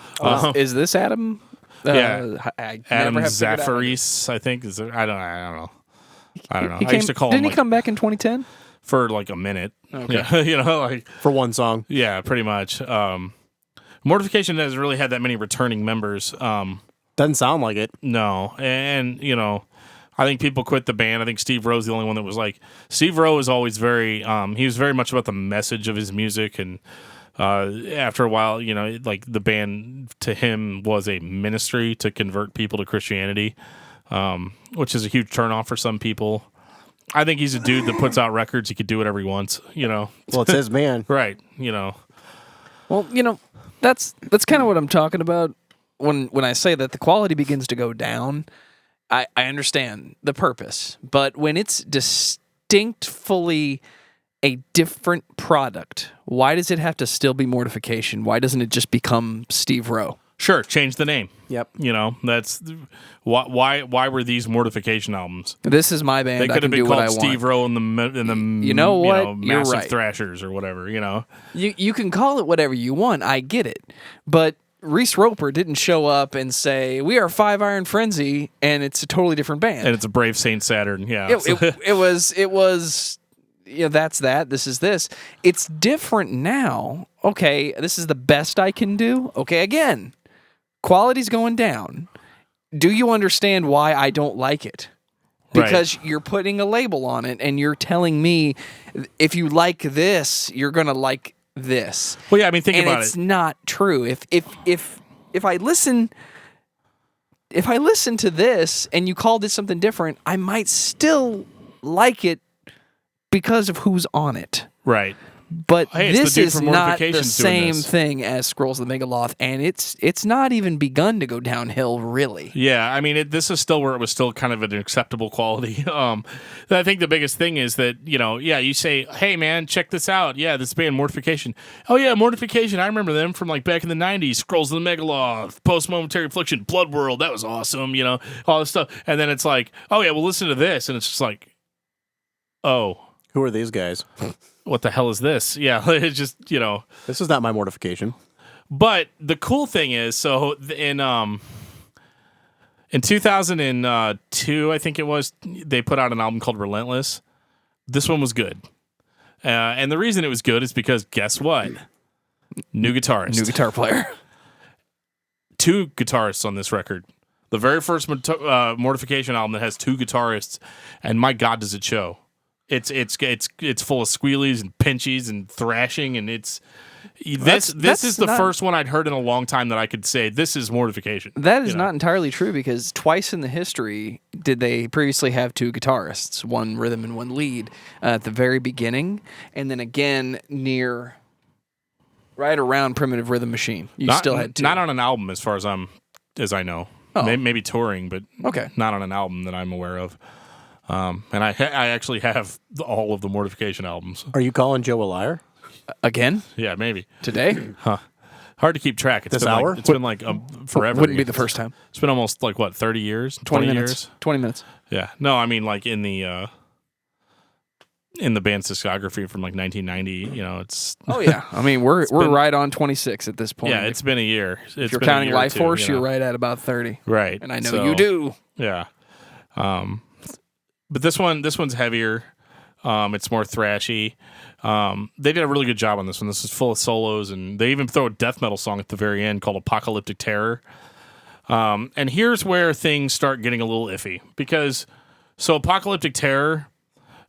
Is this Adam? Yeah, Adam never have figured out. Zaffaris, I think. I don't know. I used to call him. Didn't he come back in 2010? For a minute. Okay. Yeah, for one song. Yeah, pretty much. Mortification hasn't really had that many returning members. Doesn't sound like it. No, and I think people quit the band. I think Steve Rowe's the only one that was Steve Rowe was always very. He was very much about the message of his music, and after a while, the band to him was a ministry to convert people to Christianity, which is a huge turnoff for some people. I think he's a dude that puts out records. He could do whatever he wants, Well, it's his man. Right, Well, that's kind of what I'm talking about when I say that the quality begins to go down. I understand the purpose, but when it's distinctly a different product, why does it have to still be Mortification? Why doesn't it just become Steve Rowe? Sure, change the name. Yep. That's why were these Mortification albums? This is my band. They could have been called Steve Rowe and the You're Massive right. Thrashers or whatever. You can call it whatever you want. I get it, but Reese Roper didn't show up and say we are Five Iron Frenzy, and it's a totally different band. And it's a Brave Saint Saturn. Yeah, it was. That's that. This is this. It's different now. Okay, this is the best I can do. Okay, again, quality's going down. Do you understand why I don't like it? Because you're putting a label on it, and you're telling me if you like this, you're gonna like this. Well, yeah, I mean, think about it. It's not true. If I listen to this and you called it something different, I might still like it because of who's on it. Right. But Hey, it's the this dude is from not the Mortification's doing same this. thing as Scrolls of the Megaloth, and it's not even begun to go downhill, really. Yeah, I mean, this is still where it was still kind of an acceptable quality. I think the biggest thing is that, you say, hey, man, check this out. Yeah, this band, Mortification. Oh, yeah, Mortification. I remember them from, like, back in the 90s. Scrolls of the Megaloth, Post-Momentary Affliction, Blood World. That was awesome, all this stuff. And then it's like, oh, yeah, well, listen to this. And it's just like, oh, Who are these guys? what the hell is this? Yeah, it's just, This is not my Mortification. But the cool thing is, so in 2002, I think it was, they put out an album called Relentless. This one was good. And the reason it was good is because, guess what? New guitarist. New guitar player. 2 guitarists on this record. The very first Mortification album that has 2 guitarists, and my God, does it show. It's full of squealies and pinchies and thrashing, and this is the first one I'd heard in a long time that I could say this is Mortification. That is not entirely true, because twice in the history did they previously have 2 guitarists, one rhythm and one lead, at the very beginning, and then again right around Primitive Rhythm Machine. You still had 2. Not on an album, as far as I know. Oh. Maybe touring, but Okay. not on an album that I'm aware of. And I actually have all of the Mortification albums. Are you calling Joe a liar? Again? Yeah, maybe. Today? Hard to keep track. It's This been hour? It's been like forever. Wouldn't be the first time. It's been almost like, what, 30 years? 20 years? minutes. 20 minutes. Yeah. No, I mean, like in the band's discography from like 1990, it's... Oh, yeah. I mean, we're right on 26 at this point. Yeah, it's been a year. If you're counting Life Force, you're right at about 30. Right. And I know you do. Yeah. But this one's heavier. It's more thrashy. They did a really good job on this one. This is full of solos, and they even throw a death metal song at the very end called Apocalyptic Terror. And here's where things start getting a little iffy, because Apocalyptic Terror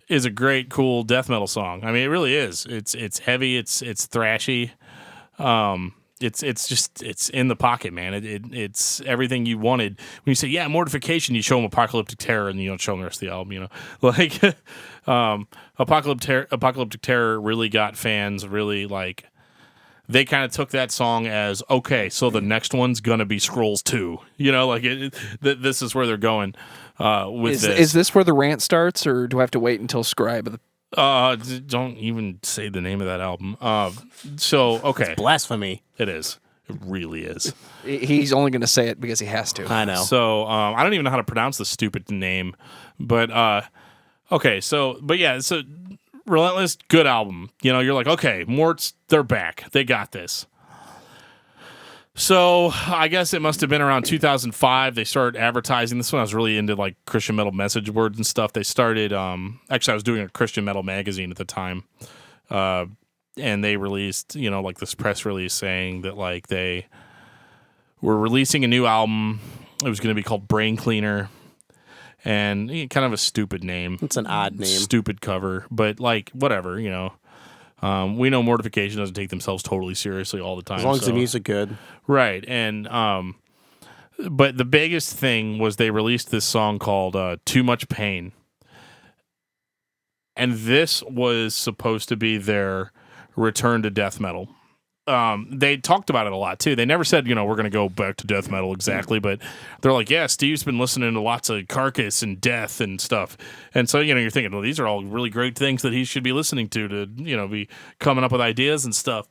is a great, cool death metal song. I mean, it really is. It's heavy. It's thrashy. It's in the pocket, man. It's everything you wanted. When you say, yeah, Mortification, you show them Apocalyptic Terror, and you don't show them the rest of the album, Like, Apocalyptic Terror really got fans really, like, they kind of took that song as, okay, so the next one's going to be Scrolls 2. This is where they're going with this. Is this where the rant starts, or do I have to wait until Scribe? Don't even say the name of that album. Okay. Blasphemy. It is. It really is. He's only going to say it because he has to. I know. So I don't even know how to pronounce the stupid name, but okay. So Relentless, good album. You're like, okay, Morts, they're back. They got this. So I guess it must have been around 2005. They started advertising this one. I was really into like Christian metal message boards and stuff. They started. Actually, I was doing a Christian metal magazine at the time, and they released, like this press release saying that like they were releasing a new album. It was going to be called Brain Cleaner, and kind of a stupid name. It's an odd name. Stupid cover, but like whatever, we know Mortification doesn't take themselves totally seriously all the time. As long as the music good. Right. And but the biggest thing was they released this song called Too Much Pain. And this was supposed to be their return to death metal. They talked about it a lot too. They never said, we're going to go back to death metal exactly, but they're like, yeah, Steve's been listening to lots of Carcass and Death and stuff. And so, you're thinking, well, these are all really great things that he should be listening to, be coming up with ideas and stuff.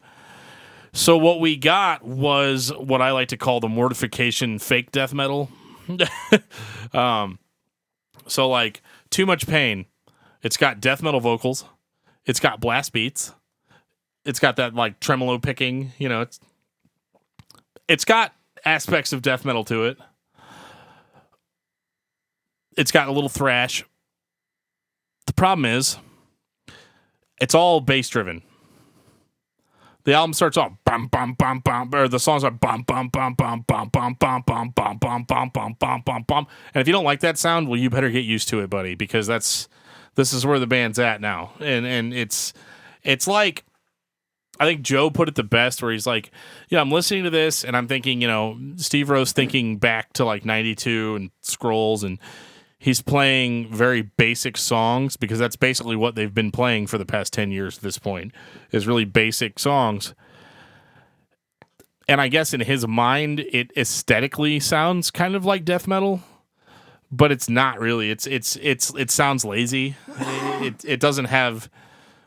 So what we got was what I like to call the Mortification fake death metal. So like Too Much Pain. It's got death metal vocals. It's got blast beats. It's got that like tremolo picking, it's got aspects of death metal to it. It's got a little thrash. The problem is it's all bass driven. The album starts off bum bum bum bum, or the songs are bum bum bum bum bum bum bum bum bum bum bum bum bum bum bum. And if you don't like that sound, well, you better get used to it, buddy, because this is where the band's at now. And it's like, I think Joe put it the best, where he's like, I'm listening to this and I'm thinking, Steve Rose thinking back to like 92 and Scrolls, and He's playing very basic songs because that's basically what they've been playing for the past 10 years at this point, is really basic songs. And I guess in his mind, it aesthetically sounds kind of like death metal, but it's not really. It sounds lazy. It doesn't have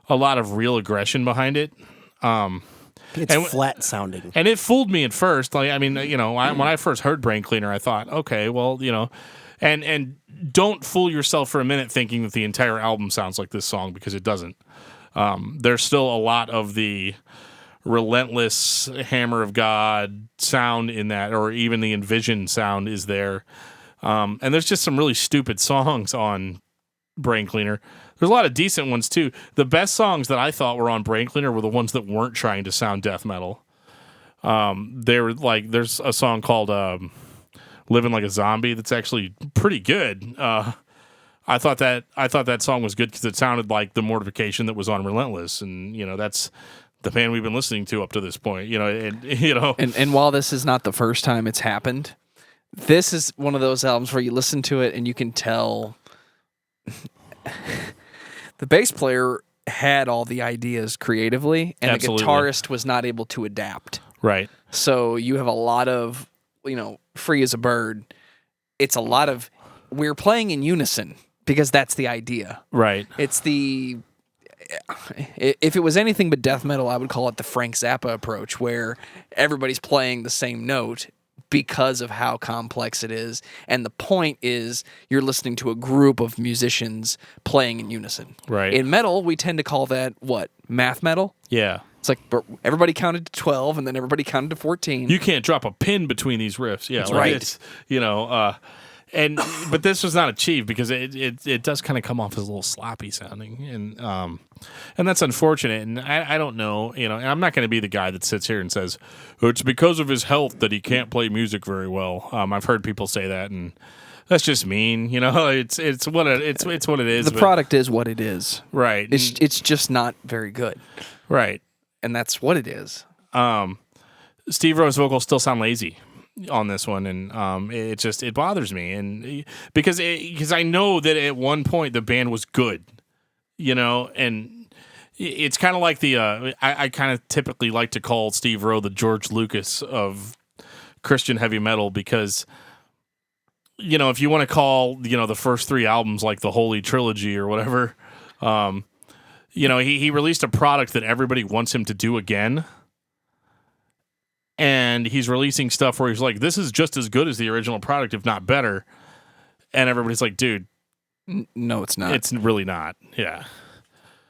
a lot of real aggression behind it. It's flat sounding. And it fooled me at first. Like, I mean, when I first heard Brain Cleaner, I thought, okay, well, and don't fool yourself for a minute thinking that the entire album sounds like this song, because it doesn't. There's still a lot of the relentless Hammer of God sound in that, or even the Envision sound is there. And there's just some really stupid songs on Brain Cleaner. There's a lot of decent ones too. The best songs that I thought were on Brain Cleaner were the ones that weren't trying to sound death metal. There's a song called Living Like a Zombie that's actually pretty good. I thought that song was good because it sounded like the Mortification that was on Relentless, and that's the band we've been listening to up to this point. And while this is not the first time it's happened, this is one of those albums where you listen to it and you can tell the bass player had all the ideas creatively, and Absolutely. the guitarist was not able to adapt. Right. So you have a lot of, Free as a Bird. It's a lot of, we're playing in unison because that's the idea. Right. It's if it was anything but death metal, I would call it the Frank Zappa approach, where everybody's playing the same note because of how complex it is. And the point is you're listening to a group of musicians playing in unison. Right. In metal, we tend to call that, math metal? Yeah. It's like everybody counted to 12 and then everybody counted to 14. You can't drop a pin between these riffs. Yeah. That's like right. It's, but this was not achieved because it does kind of come off as a little sloppy sounding, and that's unfortunate. And I don't know, and I'm not going to be the guy that sits here and says it's because of his health that he can't play music very well. I've heard people say that, and that's just mean. It's what it is. The product is what it is. Right. It's just not very good. Right. And that's what it is. Steve Rowe's vocals still sound lazy on this one, and it bothers me, and because I know that at one point the band was good, and it's kind of like I kind of typically like to call Steve Rowe the George Lucas of Christian heavy metal, because if you want to call the first 3 albums like the Holy Trilogy or whatever, he released a product that everybody wants him to do again. And he's releasing stuff where he's like, this is just as good as the original product, if not better. And everybody's like, dude. No, it's not. It's really not. Yeah.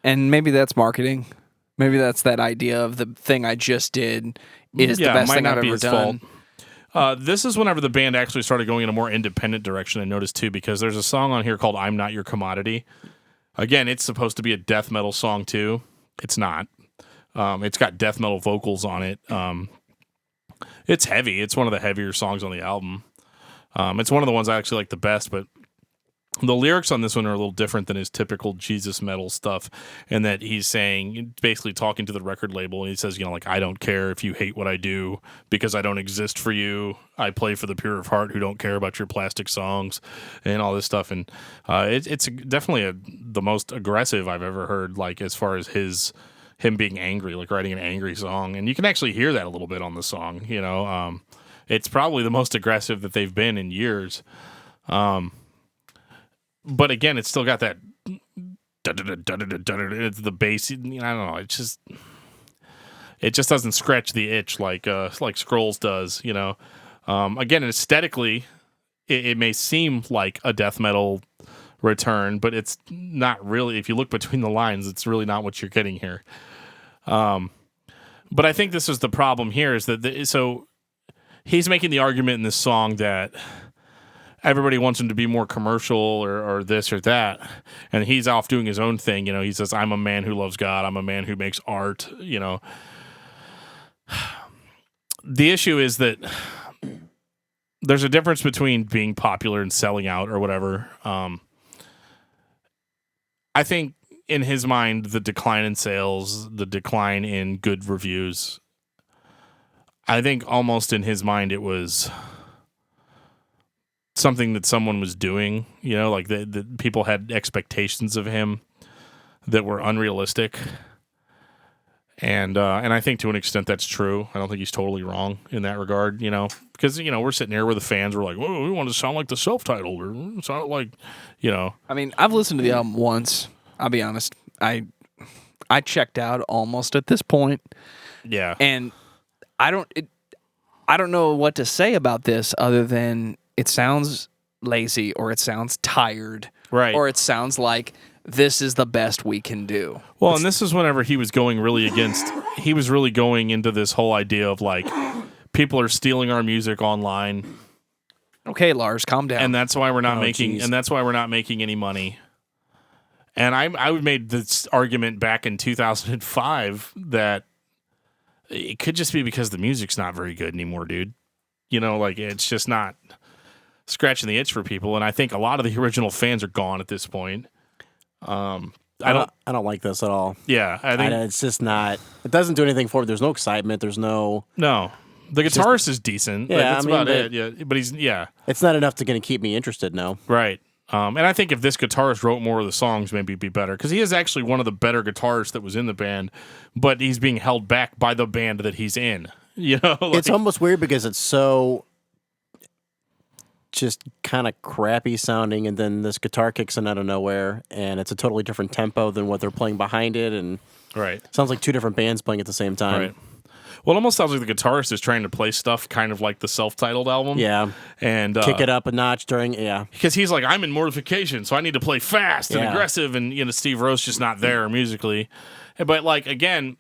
And maybe that's marketing. Maybe that's that idea of the thing I just did is the best thing I've ever done. This is whenever the band actually started going in a more independent direction, I noticed too, because there's a song on here called I'm Not Your Commodity. Again, it's supposed to be a death metal song too. It's not. It's got death metal vocals on it. It's heavy. It's one of the heavier songs on the album. It's one of the ones I actually like the best, but the lyrics on this one are a little different than his typical Jesus metal stuff, in that he's saying, basically talking to the record label, and he says, I don't care if you hate what I do because I don't exist for you. I play for the pure of heart who don't care about your plastic songs and all this stuff. And it's definitely the most aggressive I've ever heard, like as far as him being angry, like writing an angry song. And you can actually hear that a little bit on the song, it's probably the most aggressive that they've been in years. But again, it's still got that, it's the bass, I don't know, it just doesn't scratch the itch like Scrolls does, Again, aesthetically, it may seem like a death metal return, but it's not really. If you look between the lines, it's really not what you're getting here. But I think this is the problem here, is that so he's making the argument in this song that everybody wants him to be more commercial or this or that, and he's off doing his own thing. He says, I'm a man who loves God. I'm a man who makes art. The issue is that there's a difference between being popular and selling out or whatever. I think in his mind, the decline in sales, the decline in good reviews, I think almost in his mind it was something that someone was doing. You know, like the people had expectations of him that were unrealistic. And I think to an extent that's true. I don't think he's totally wrong in that regard, you know, because, you know, we're sitting here with the fans. We're like, oh, we want to sound like the self-titled or sound like, you know. I mean, I've listened to the album once. I'll be honest. I checked out almost at this point. Yeah. And I don't know what to say about this other than it sounds lazy or it sounds tired. Right. Or it sounds like this is the best we can do. Well, and this is whenever he was going he was really going into this whole idea of like, people are stealing our music online. Okay, Lars, calm down. And that's why we're not making any money. And I made this argument back in 2005 that it could just be because the music's not very good anymore, dude. You know, like it's just not scratching the itch for people. And I think a lot of the original fans are gone at this point. I don't like this at all. Yeah, I think it's just not. It doesn't do anything for me. There's no excitement. There's no. No, the guitarist is decent. Yeah, that's about it. Yeah, but he's It's not enough to gonna keep me interested. No. Right. And I think if this guitarist wrote more of the songs, maybe it'd be better because he is actually one of the better guitarists that was in the band, but he's being held back by the band that he's in. You know, like, it's almost weird because it's so just kind of crappy sounding, and then this guitar kicks in out of nowhere, and it's a totally different tempo than what they're playing behind it, and right. Sounds like two different bands playing at the same time. Right. Well, it almost sounds like the guitarist is trying to play stuff kind of like the self-titled album. Yeah. And kick it up a notch during, because he's like, I'm in Mortification, so I need to play fast and aggressive, and you know, Steve Rowe's just not there musically. But like again,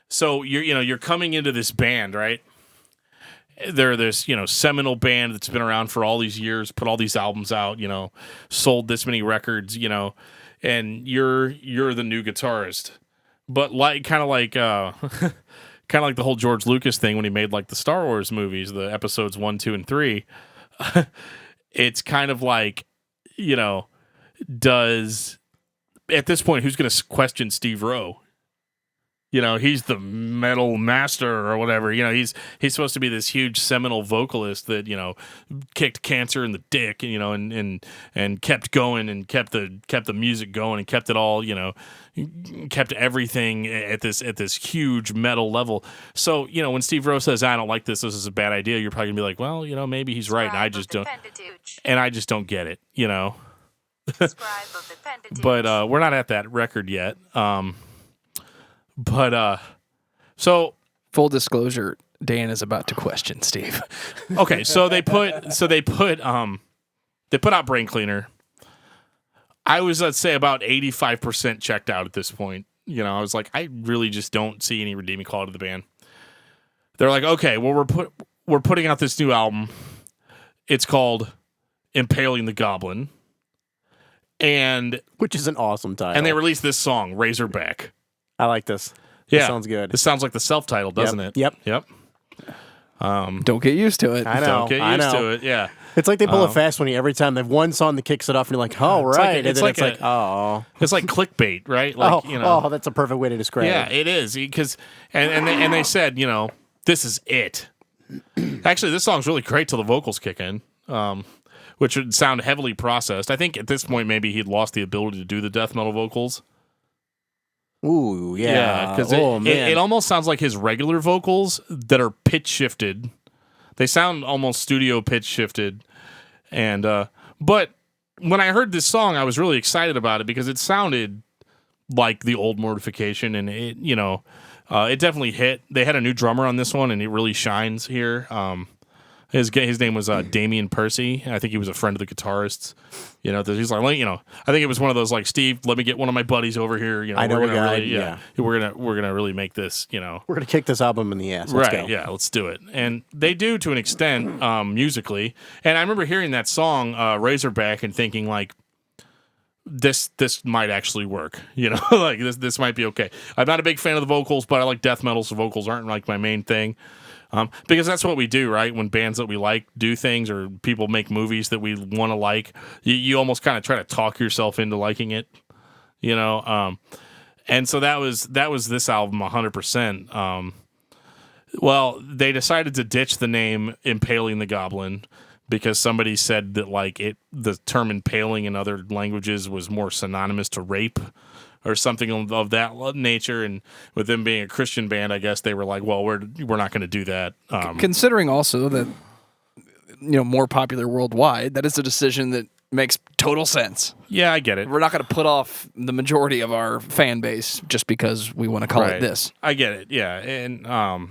so you're coming into this band, right? They're this, you know, seminal band that's been around for all these years, put all these albums out, you know, sold this many records, you know, and you're the new guitarist. But like kind of like the whole George Lucas thing when he made like the Star Wars movies, the episodes 1, 2, and 3. It's kind of like, you know, at this point, who's going to question Steve Rowe? You know, he's the metal master or whatever. You know, he's supposed to be this huge seminal vocalist that, you know, kicked cancer in the dick, you know, and kept going and kept the music going and kept it all, you know, kept everything at this huge metal level. So, you know, when Steve Rowe says, I don't like this is a bad idea, you're probably gonna be like, well, you know, maybe he's right, and I just don't get it, you know. But we're not at that record yet. So full disclosure, Dan is about to question Steve. Okay, so they put out Brain Cleaner. I was, let's say, about 85% checked out at this point. You know, I was like, I really just don't see any redeeming quality of the band. They're like, okay, well, we're putting out this new album. It's called Impaling the Goblin, which is an awesome title. And they released this song, Razorback. I like this. Yeah, this sounds good. This sounds like the self-titled, doesn't it? Yep. Don't get used to it. I know. Don't get used to it. Yeah. It's like they pull a fast one every time. They have one song that kicks it off, and you're like, "Oh, right." It's like, oh, it's like clickbait, right? Like, you know, that's a perfect way to describe it. Yeah, it is because and they said, you know, this is it. Actually, this song's really great till the vocals kick in, which would sound heavily processed. I think at this point maybe he'd lost the ability to do the death metal vocals. Ooh, yeah. Because it almost sounds like his regular vocals that are pitch shifted. They sound almost studio pitch shifted. And but when I heard this song, I was really excited about it because it sounded like the old Mortification, and it, you know, it definitely hit. They had a new drummer on this one, and it really shines here. His name was Damian Percy. I think he was a friend of the guitarist's. You know, he's like, you know, I think it was one of those like, Steve, let me get one of my buddies over here. You know, I know we're a gonna guy. really, we're gonna really make this. You know, we're gonna kick this album in the ass. Let's go. Yeah, let's do it. And they do to an extent musically. And I remember hearing that song Razorback and thinking like, this might actually work. You know, like this might be okay. I'm not a big fan of the vocals, but I like death metal, so vocals aren't like my main thing. Because that's what we do, right? When bands that we like do things, or people make movies that we want to like, you almost kind of try to talk yourself into liking it, you know. And so that was this album 100%. Well, they decided to ditch the name Impaling the Goblin because somebody said that like the term impaling in other languages was more synonymous to rape or something of that nature. And with them being a Christian band, I guess they were like, well, we're not going to do that. Considering also that, more popular worldwide, that is a decision that makes total sense. Yeah, I get it. We're not going to put off the majority of our fan base just because we want to call it this. I get it. Yeah. And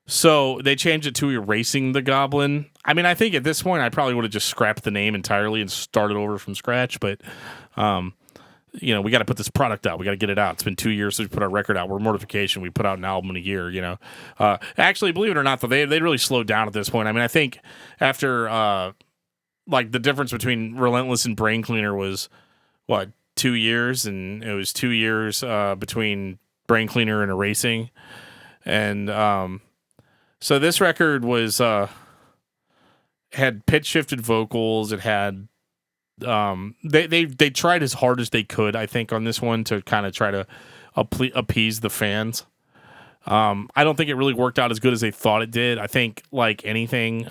so they changed it to Erasing the Goblin. I mean, I think at this point I probably would have just scrapped the name entirely and started over from scratch, but we got to put this product out. We got to get it out. It's been 2 years since we put our record out. We're Mortification. We put out an album in a year, Actually, believe it or not, though, they really slowed down at this point. I mean, I think after, the difference between Relentless and Brain Cleaner was, 2 years? And it was 2 years between Brain Cleaner and Erasing. And so this record was had pitch-shifted vocals. It had they tried as hard as they could, I think, on this one to kind of try to appease the fans. I don't think it really worked out as good as they thought it did. I think, like anything,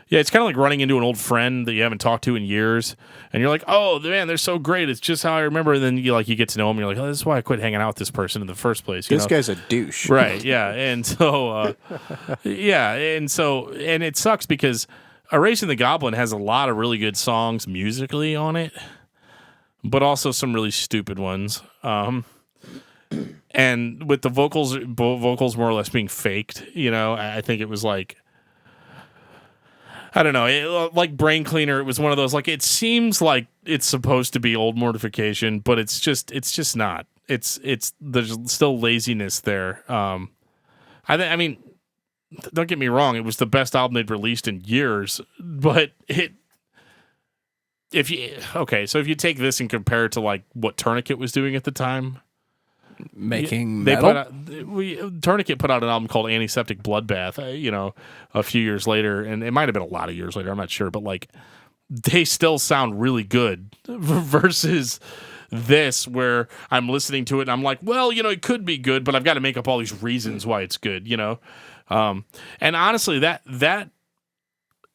it's kind of like running into an old friend that you haven't talked to in years, and you're like, oh, man, they're so great. It's just how I remember. And then you get to know them. You're like, oh, this is why I quit hanging out with this person in the first place. This guy's a douche. Right, yeah. And so, and it sucks because Erasing the Goblin has a lot of really good songs musically on it, but also some really stupid ones. And with the vocals more or less being faked, I think it was like, I don't know, like Brain Cleaner. It was one of those, like, it seems like it's supposed to be old Mortification, but it's just not. There's still laziness there. I mean, don't get me wrong, it was the best album they'd released in years, but if you take this and compare it to like what Tourniquet was doing at the time, Tourniquet put out an album called Antiseptic Bloodbath, a few years later, and it might have been a lot of years later, I'm not sure, but like they still sound really good versus this, where I'm listening to it and I'm like, well, it could be good, but I've got to make up all these reasons why it's good, and honestly, that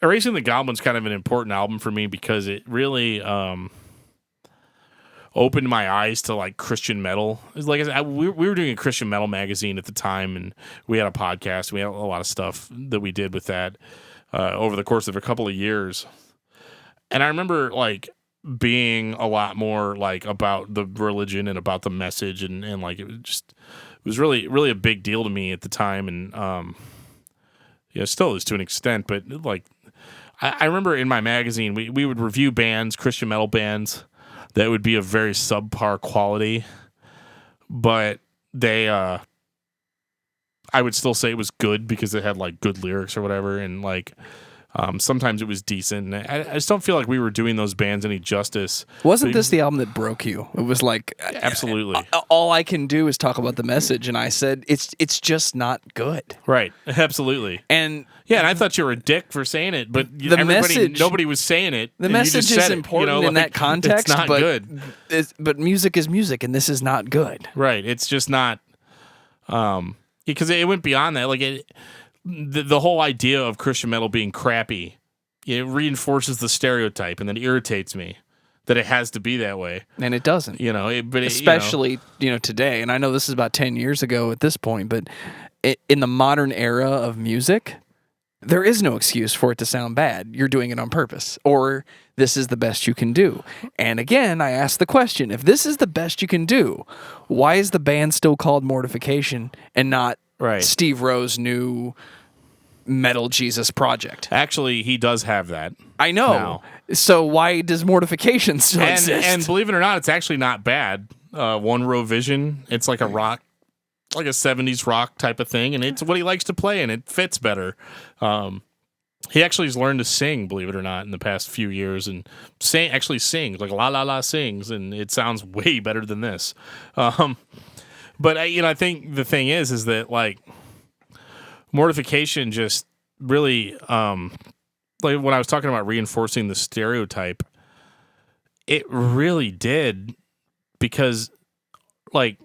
Erasing the Goblin's kind of an important album for me because it really opened my eyes to like Christian metal. Like I said, we were doing a Christian metal magazine at the time, and we had a podcast. We had a lot of stuff that we did with that over the course of a couple of years. And I remember like being a lot more like about the religion and about the message, and like it was really, really a big deal to me at the time, and still is to an extent. But like I remember in my magazine, we would review bands, Christian metal bands, that would be of very subpar quality, but they, I would still say it was good because it had like good lyrics or whatever, and like sometimes it was decent. And I just don't feel like we were doing those bands any justice. Wasn't this the album that broke you? It was like, absolutely. All I can do is talk about the message, and I said it's just not good. Right, absolutely. And yeah, and I thought you were a dick for saying it, but nobody was saying it. The message is important in that context, it's not but good. But music is music, and this is not good. Right, it's just not. Because it went beyond that. Like the whole idea of Christian metal being crappy, it reinforces the stereotype, and then irritates me that it has to be that way. And it doesn't. Especially today. And I know this is about 10 years ago at this point, but in the modern era of music, there is no excuse for it to sound bad. You're doing it on purpose, or this is the best you can do. And again, I ask the question, if this is the best you can do, why is the band still called Mortification and not Steve Rowe's new Metal Jesus project? Actually, he does have that. I know. Now. So why does Mortification still exist? And believe it or not, it's actually not bad. One Row Vision, it's like a rock, like a 70s rock type of thing, and it's what he likes to play, and it fits better. He actually has learned to sing, believe it or not, in the past few years, and sings, like La La La sings, and it sounds way better than this. But I think the thing is that like Mortification just really, like when I was talking about reinforcing the stereotype, it really did, because like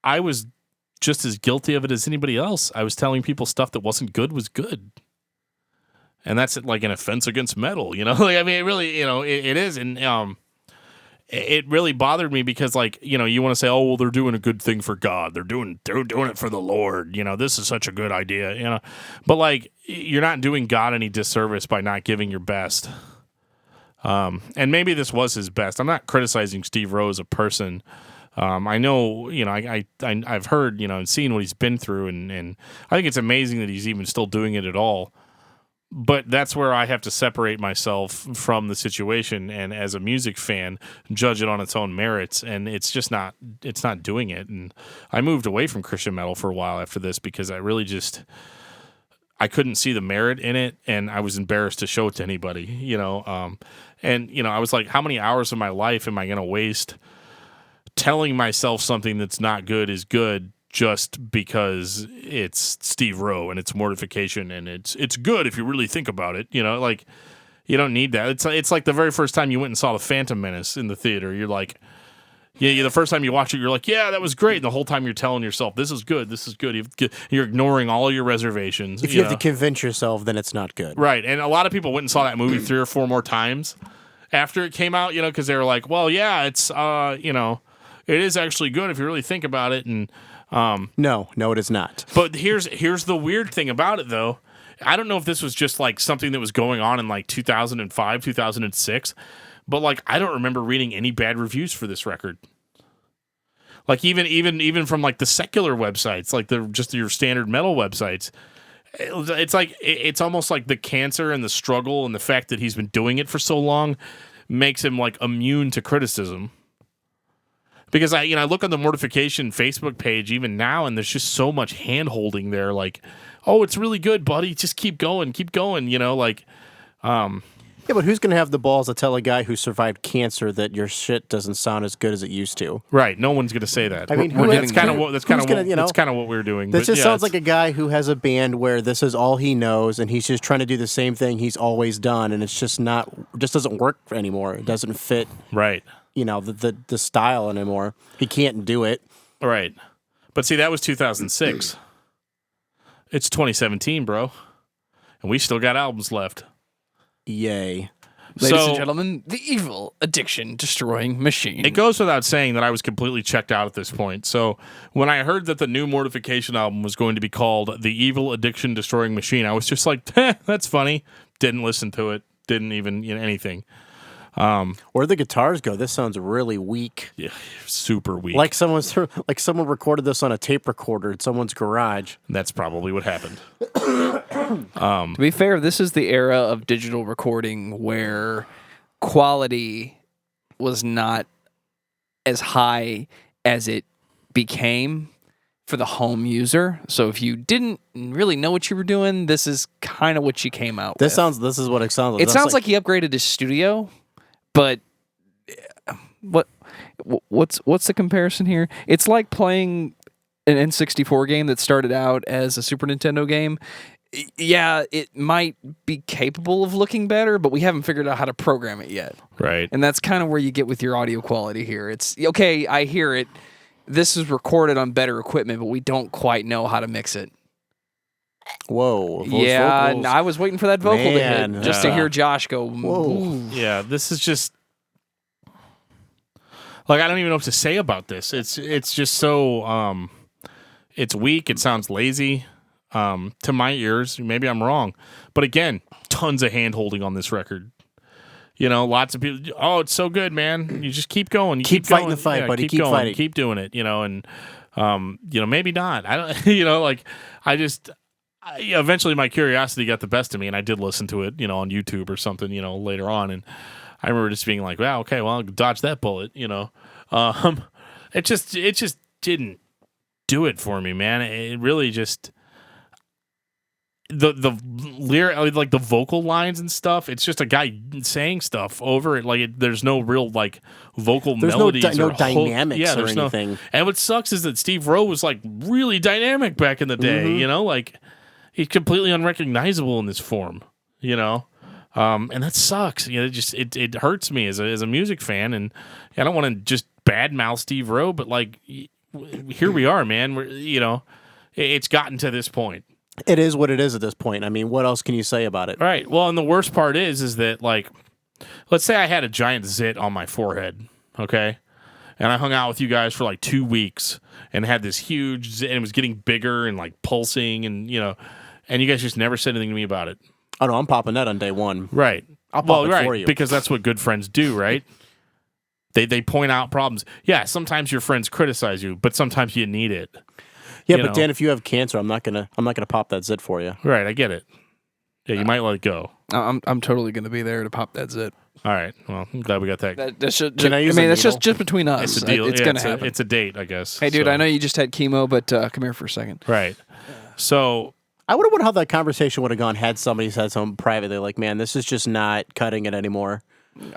I was just as guilty of it as anybody else. I was telling people stuff that wasn't good was good. and that's like an offense against metal. Like, I mean, it really, it is, and it really bothered me because, like, you want to say, oh, well, they're doing a good thing for God. They're doing it for the Lord. This is such a good idea. But like, you're not doing God any disservice by not giving your best. And maybe this was his best. I'm not criticizing Steve Rowe as a person. I know, I've heard, and seen what he's been through, and I think it's amazing that he's even still doing it at all. But that's where I have to separate myself from the situation, and as a music fan, judge it on its own merits. And it's just not doing it. And I moved away from Christian metal for a while after this because I really I couldn't see the merit in it, and I was embarrassed to show it to anybody, and I was like, how many hours of my life am I going to waste telling myself something that's not good is good just because it's Steve Rowe and it's Mortification and it's good if you really think about it, like, you don't need that. It's like the very first time you went and saw The Phantom Menace in the theater, you're like, yeah, the first time you watch it, you're like, yeah, that was great. And the whole time you're telling yourself, this is good. You're ignoring all your reservations. If you have to convince yourself, then it's not good. Right. And a lot of people went and saw that movie 3 or 4 more times after it came out, because they were like, well, yeah, it's, it is actually good if you really think about it. And no, it is not. But here's the weird thing about it, though. I don't know if this was just like something that was going on in like 2005, 2006, but like I don't remember reading any bad reviews for this record. Like even from like the secular websites, like just your standard metal websites. It's like it's almost like the cancer and the struggle and the fact that he's been doing it for so long makes him like immune to criticism. Because I look on the Mortification Facebook page even now, and there's just so much hand holding there. Like, oh, it's really good, buddy. Just keep going. Like, Yeah, but who's going to have the balls to tell a guy who survived cancer that your shit doesn't sound as good as it used to? Right. No one's going to say that. I mean, that's kind of what we're doing. This just sounds like a guy who has a band where this is all he knows, and he's just trying to do the same thing he's always done, and it's just doesn't work anymore. It doesn't fit. Right. The style anymore. He can't do it. Right. But see, that was 2006. It's 2017, bro. And we still got albums left. Yay. Ladies and gentlemen, the evil addiction destroying machine. It goes without saying that I was completely checked out at this point. So when I heard that the new Mortification album was going to be called The Evil Addiction Destroying Machine, I was just like, that's funny. Didn't listen to it. Didn't even anything. Where'd the guitars go? This sounds really weak. Yeah, super weak. Like someone recorded this on a tape recorder in someone's garage. That's probably what happened. To be fair, this is the era of digital recording where quality was not as high as it became for the home user. So if you didn't really know what you were doing, this is kind of what you came out with. This is what it sounds like. It sounds like he upgraded his studio. But what's the comparison here? It's like playing an N64 game that started out as a Super Nintendo game. Yeah, it might be capable of looking better, but we haven't figured out how to program it yet. Right. And that's kind of where you get with your audio quality here. It's, okay, I hear it. This is recorded on better equipment, but we don't quite know how to mix it. Whoa. Yeah, vocals. I was waiting for that vocal to Man, hit just to hear Josh go, whoa. Ooh. Yeah, this is just like I don't even know what to say about this. It's just so it's weak, it sounds lazy to my ears. Maybe I'm wrong. But again, tons of hand holding on this record. Lots of people, oh, it's so good, man. You just keep going. You keep fighting going. the fight, buddy. Keep going. fighting. Keep doing it, and maybe not. I don't like eventually my curiosity got the best of me, and I did listen to it, on YouTube or something, later on, and I remember just being like, wow, okay, well, I'll dodge that bullet, It just didn't do it for me, man. It really just the lyric, like the vocal lines and stuff. It's just a guy saying stuff over it. Like there's no real like vocal melodies. No dynamics or there's anything. And what sucks is that Steve Rowe was like really dynamic back in the day. Mm-hmm. Like he's completely unrecognizable in this form. And that sucks. It hurts me as a music fan, and I don't want to just badmouth Steve Rowe, but like here we are, man. We're it's gotten to this point. It is what it is at this point. I mean, what else can you say about it? Right. Well, and the worst part is that, like, let's say I had a giant zit on my forehead, okay? And I hung out with you guys for like 2 weeks and had this huge zit, and it was getting bigger and like pulsing, and and you guys just never said anything to me about it. Oh no, I'm popping that on day one. Right. I'll pop it for you. Because that's what good friends do, right? They point out problems. Yeah, sometimes your friends criticize you, but sometimes you need it. Yeah, but Dan, if you have cancer, I'm not gonna pop that zit for you. Right, I get it. Yeah, you might let it go. I'm totally going to be there to pop that zit. All right. Well, I'm glad we got that. That's just, Can I use a that's needle? just between us. It's a deal. It's going to happen. It's a date, I guess. Hey, dude, So- I know you just had chemo, but come here for a second. Right. So I would have wondered how that conversation would have gone had somebody said something privately, like, "Man, this is just not cutting it anymore."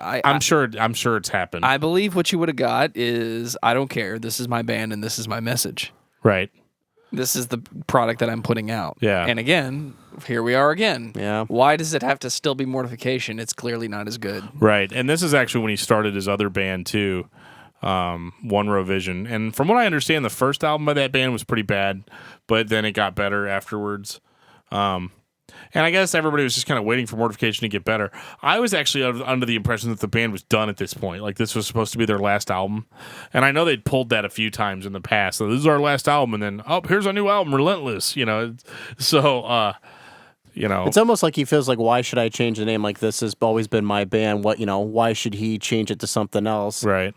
I'm sure it's happened. I believe what you would have got is, I don't care. This is my band, and this is my message. Right. This is the product that I'm putting out. Yeah. And again, here we are again. Yeah. Why does it have to still be Mortification? It's clearly not as good. Right. And this is actually when he started his other band too, One Row Vision. And from what I understand, the first album by that band was pretty bad, but then it got better afterwards. And I guess everybody was just kind of waiting for Mortification to get better. I was actually under the impression that the band was done at this point. Like, this was supposed to be their last album. And I know they'd pulled that a few times in the past. So this is our last album. And then, oh, here's our new album, Relentless. So, It's almost like he feels like, why should I change the name? Like, this has always been my band. Why should he change it to something else? right.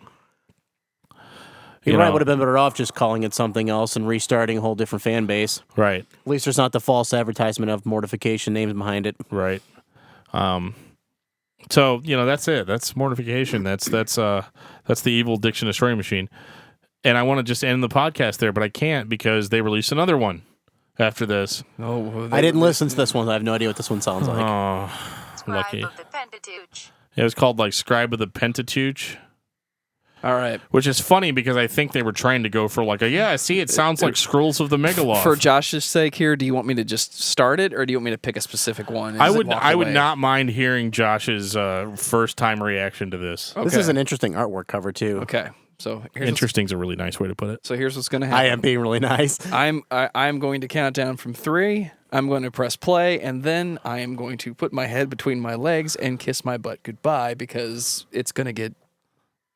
He probably would have been better off just calling it something else and restarting a whole different fan base. Right. At least there's not the false advertisement of Mortification names behind it. Right. So, that's it. That's Mortification. That's the evil Diction Destroying Machine. And I want to just end the podcast there, but I can't because they released another one after this. Oh, I didn't listen to this one. I have no idea what this one sounds like. Oh, lucky. Scribe of the Pentateuch. It was called like Scribe of the Pentateuch, all right. which is funny because I think they were trying to go for like it sounds like Scrolls of the Megaloth. For Josh's sake here, do you want me to just start it, or do you want me to pick a specific one? and I just would walk I would away? not mind hearing Josh's first time reaction to this. This is an interesting artwork cover, too. Okay. So here's Interesting's a really nice way to put it. here's what's going to happen. I am being really nice. I'm going to count down from 3. I'm going to press play, and then I am going to put my head between my legs and kiss my butt goodbye because it's going to get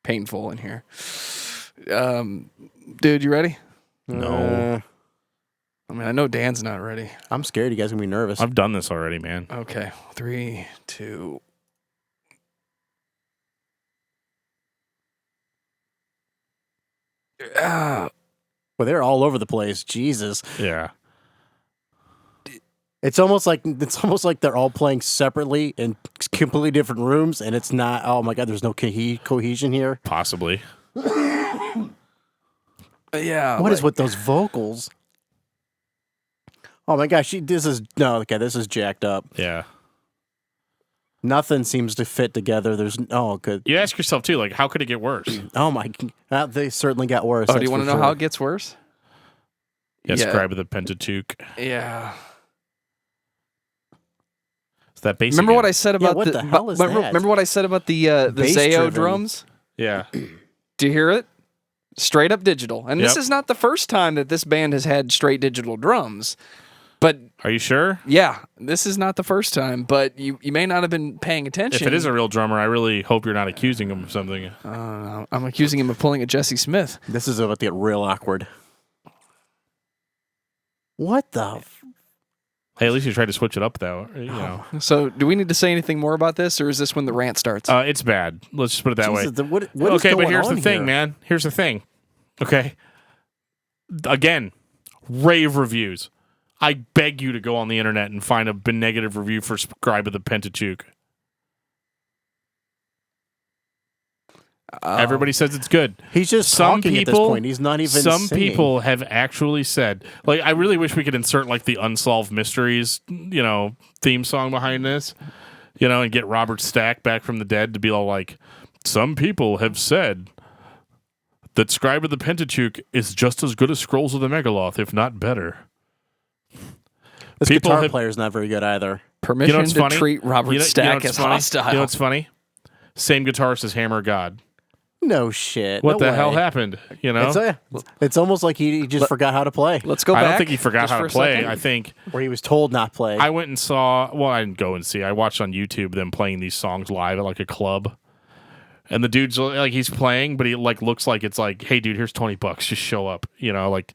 painful in here. Dude, you ready? No. I mean, I know Dan's not ready. I'm scared you guys are going to be nervous. I've done this already, man. Okay. 3, 2. Ah. Well, they're all over the place. Jesus. Yeah. It's almost like they're all playing separately in completely different rooms, and it's not. Oh my God, there's no cohesion here. Possibly. Yeah. What is with those vocals? Oh my gosh, this is jacked up. Yeah. Nothing seems to fit together. There's good. You ask yourself too, like, how could it get worse? Oh my, they certainly got worse. Oh, do you want to know how it gets worse? Yeah, Yeah. Scribe of the Pentateuch. Yeah. It's that bass. Remember again. what I said about what the hell is that? Remember what I said about the Bass Zayo driven. drums? Yeah. Do you hear it? Straight up digital. And this Yep. is not the first time that this band has had straight digital drums. But Are you sure? yeah, this is not the first time. But you may not have been paying attention. If it is a real drummer, I really hope you're not accusing him of something. I'm accusing him of pulling a Jesse Smith. This is about to get real awkward. What the? Hey, at least you tried to switch it up, though. You know. So do we need to say anything more about this, or is this when the rant starts? It's bad. Let's just put it that way. Jesus, what is Okay, but going here's on the thing, here? man. Here's the thing. Okay. Again, rave reviews. I beg you to go on the internet and find a negative review for Scribe of the Pentateuch. Everybody says it's good. He's just Some talking at this people- point. He's not even. Some singing. people have actually said, like, I really wish we could insert like the Unsolved Mysteries, theme song behind this, and get Robert Stack back from the dead to be all like, some people have said that Scribe of the Pentateuch is just as good as Scrolls of the Megaloth, if not better. This people guitar have- player's not very good either. Permission what's to funny? treat Robert Stack what's as funny? hostile. You know what's funny? Same guitarist as Hammer of God. No shit. What No the hell way. happened? You know, It's almost like he just forgot how to play, Let's go I back. don't think he forgot just how for to a play. second. I think or he was told not play. I went and saw. Well, I didn't go and see. I watched on YouTube them playing these songs live at like a club, and the dude's like he's playing, but he like looks like it's like, hey, dude, here's $20, just show up. You know, like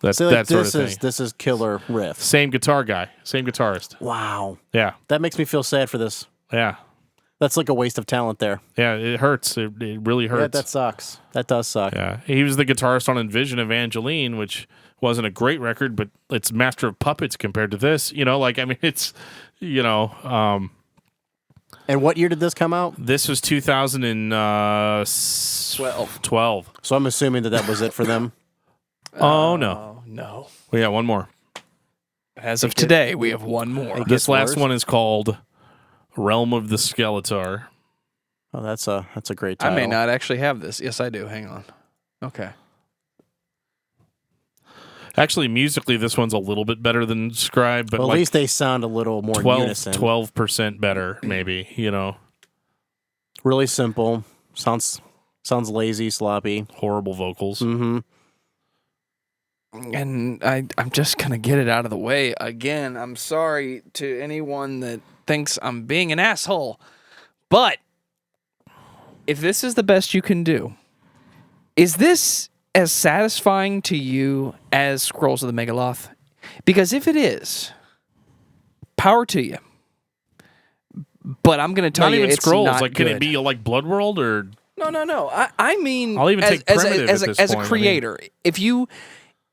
that's So, like, that sort of thing. This is killer riff. Same guitar guy, same guitarist. Wow, Yeah, that makes me feel sad for this. yeah, That's like a waste of talent there. yeah. It hurts. It really hurts. Yeah, that sucks. That does suck. Yeah, he was the guitarist on Envision Evangeline, which wasn't a great record, but it's Master of Puppets compared to this. You know, like I mean, it's And what year did this come out? this was 2012. 12. So I'm assuming that was it for them. Oh no, Oh, no. we got one more. As of today, we have one more. It This gets last worse. one is called Realm of the Skeletor. Oh, that's a great I title. may not actually have this. Yes, I do. Hang on. Okay. Actually, musically, this one's a little bit better than Scribe, but Well, at like least they sound a little more in unison. 12% better, maybe. You know, Really simple. Sounds lazy, sloppy. horrible vocals. Mm-hmm. And I'm just going to get it out of the way. Again, I'm sorry to anyone that thinks I'm being an asshole. But if this is the best you can do, is this as satisfying to you as Scrolls of the Megaloth? Because if it is, power to you. But I'm going to tell Not you even it's Scrolls. not Like, can good. it be like Blood World or? No. I mean, I'll even take Primitive as at this a point. I mean- creator.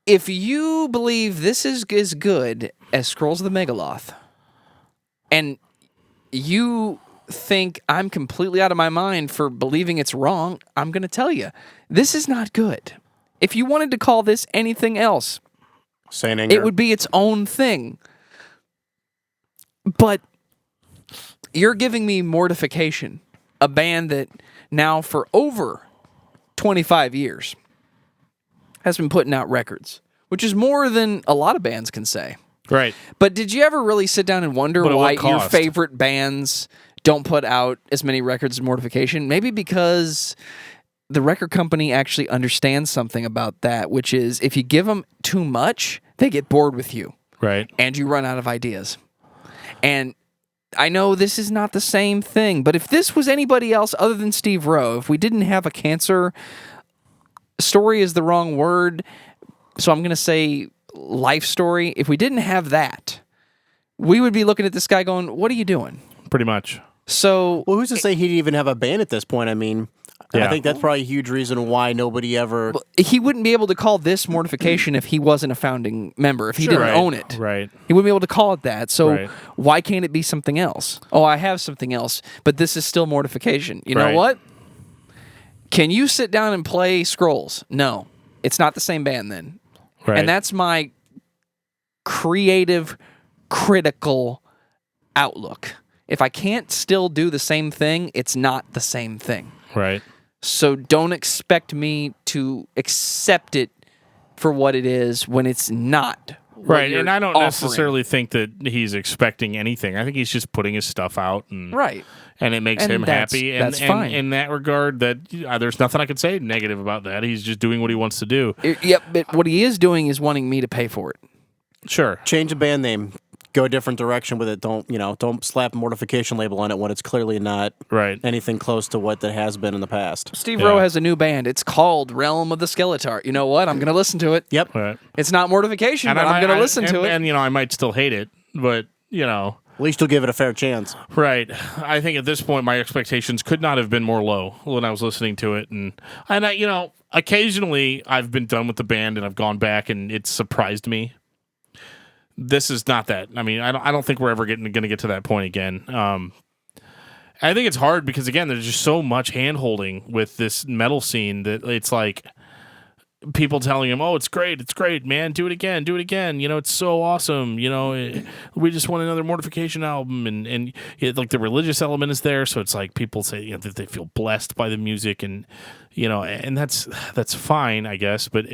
If you believe this is as good as Scrolls of the Megaloth, and you think I'm completely out of my mind for believing it's wrong, I'm going to tell you, this is not good. If you wanted to call this anything else, Saint Anger. it would be its own thing. But you're giving me Mortification, a band that now for over 25 years has been putting out records, which is more than a lot of bands can say. Right. But did you ever really sit down and wonder But at why what your cost? favorite bands don't put out as many records as Mortification? Maybe because the record company actually understands something about that, which is if you give them too much, they get bored with you Right. and you run out of ideas. And I know this is not the same thing, but if this was anybody else other than Steve Rowe, if we didn't have a cancer, story is the wrong word, so I'm going to say life story. If we didn't have that, we would be looking at this guy going, what are you doing? Pretty much. So, Well, who's to say he'd even have a band at this point? I mean, Yeah. I think that's probably a huge reason why nobody ever. he wouldn't be able to call this Mortification if he wasn't a founding member, if he didn't Right. own it. Right. He wouldn't be able to call it that. So Right. why can't it be something else? Oh, I have something else, but this is still Mortification. You know Right. what? Can you sit down and play Scrolls? No. It's not the same band then. Right. And that's my creative, critical outlook. If I can't still do the same thing, it's not the same thing. Right. So don't expect me to accept it for what it is when it's not. what Right. you're And I don't offering. necessarily think that he's expecting anything. I think he's just putting his stuff out and Right. and it makes And him that's- happy. that's and fine. in that regard, that there's nothing I could say negative about that. He's just doing what he wants to do. Yep, but what he is doing is wanting me to pay for it. Sure. Change the band name. Go a different direction with it. Don't slap Mortification label on it when it's clearly not Right. anything close to what that has been in the past. Steve Yeah. Rowe has a new band. It's called Realm of the Skeletor. You know what? I'm going to listen to it. Yep. Right. It's not Mortification, but I'm going to listen to it. And I might still hate it, but At least you'll give it a fair chance. right. I think at this point my expectations could not have been more low when I was listening to it, and I, occasionally I've been done with the band and I've gone back and it's surprised me. This is not that. I mean, I don't think we're ever going to get to that point again. I think it's hard because again, there's just so much hand holding with this metal scene that it's like people telling him, "Oh, it's great, man. Do it again. It's so awesome. We just want another Mortification album," and like the religious element is there, so it's like people say that they feel blessed by the music, and and that's fine, I guess, but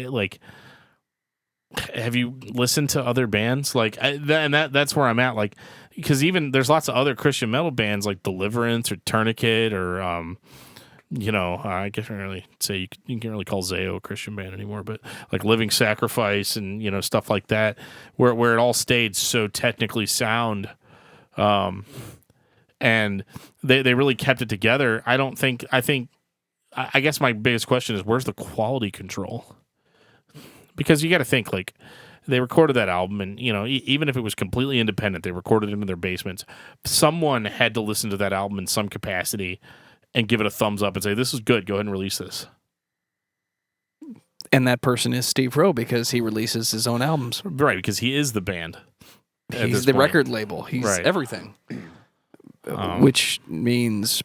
have you listened to other bands that's where I'm at, like, because even there's lots of other Christian metal bands like Deliverance or Tourniquet or I can't really say you can't really call Zayo a Christian band anymore, but like Living Sacrifice and stuff like that, where it all stayed so technically sound, and they really kept it together. I guess my biggest question is, where's the quality control? Because you got to think, like, they recorded that album, and even if it was completely independent, they recorded it in their basements. Someone had to listen to that album in some capacity and give it a thumbs up and say, this is good, go ahead and release this. And that person is Steve Rowe, because he releases his own albums. Right, because he is the band. He's the record label. He's everything. Which means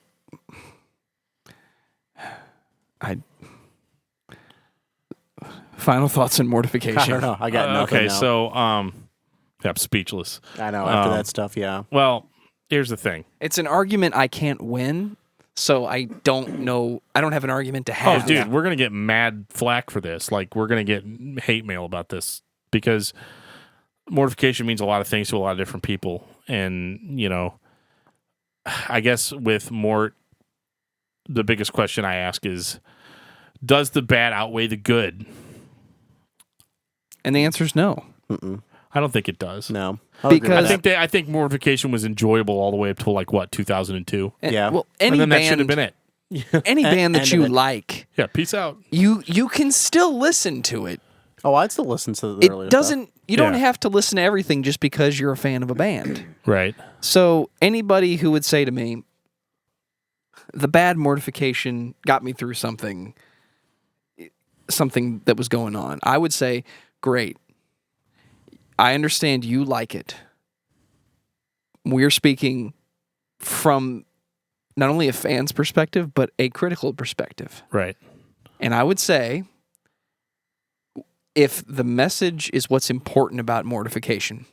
final thoughts on Mortification. I don't know. I got nothing. Okay, now. so I'm speechless. I know, after that stuff, yeah. Well, here's the thing. It's an argument I can't win, so I don't know. I don't have an argument to have. Oh, dude, we're going to get mad flack for this. Like, we're going to get hate mail about this because Mortification means a lot of things to a lot of different people. And, I guess with Mort, the biggest question I ask is, does the bad outweigh the good? And the answer is no. I don't think it does. No. Because I think Mortification was enjoyable all the way up to 2002. Yeah. Well, And then that should have been it. Any band that end you of it. like, Yeah, peace out. you can still listen to it. Oh, I'd still listen to the earlier It doesn't. You don't Yeah. have to listen to everything just because you're a fan of a band. Right. So anybody who would say to me, the bad Mortification got me through something that was going on, I would say, great. I understand you like it. We're speaking from not only a fan's perspective, but a critical perspective. Right. And I would say, if the message is what's important about Mortification,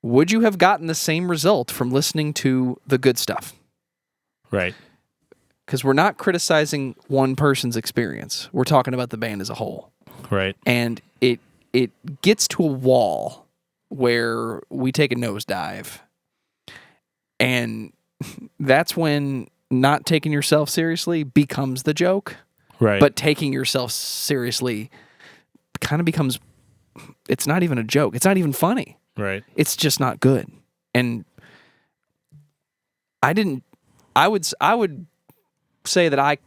would you have gotten the same result from listening to the good stuff? Right. Because we're not criticizing one person's experience. We're talking about the band as a whole. Right. And it gets to a wall where we take a nosedive. And that's when not taking yourself seriously becomes the joke. Right. But taking yourself seriously kind of becomes, it's not even a joke. It's not even funny. Right. It's just not good. And I would say that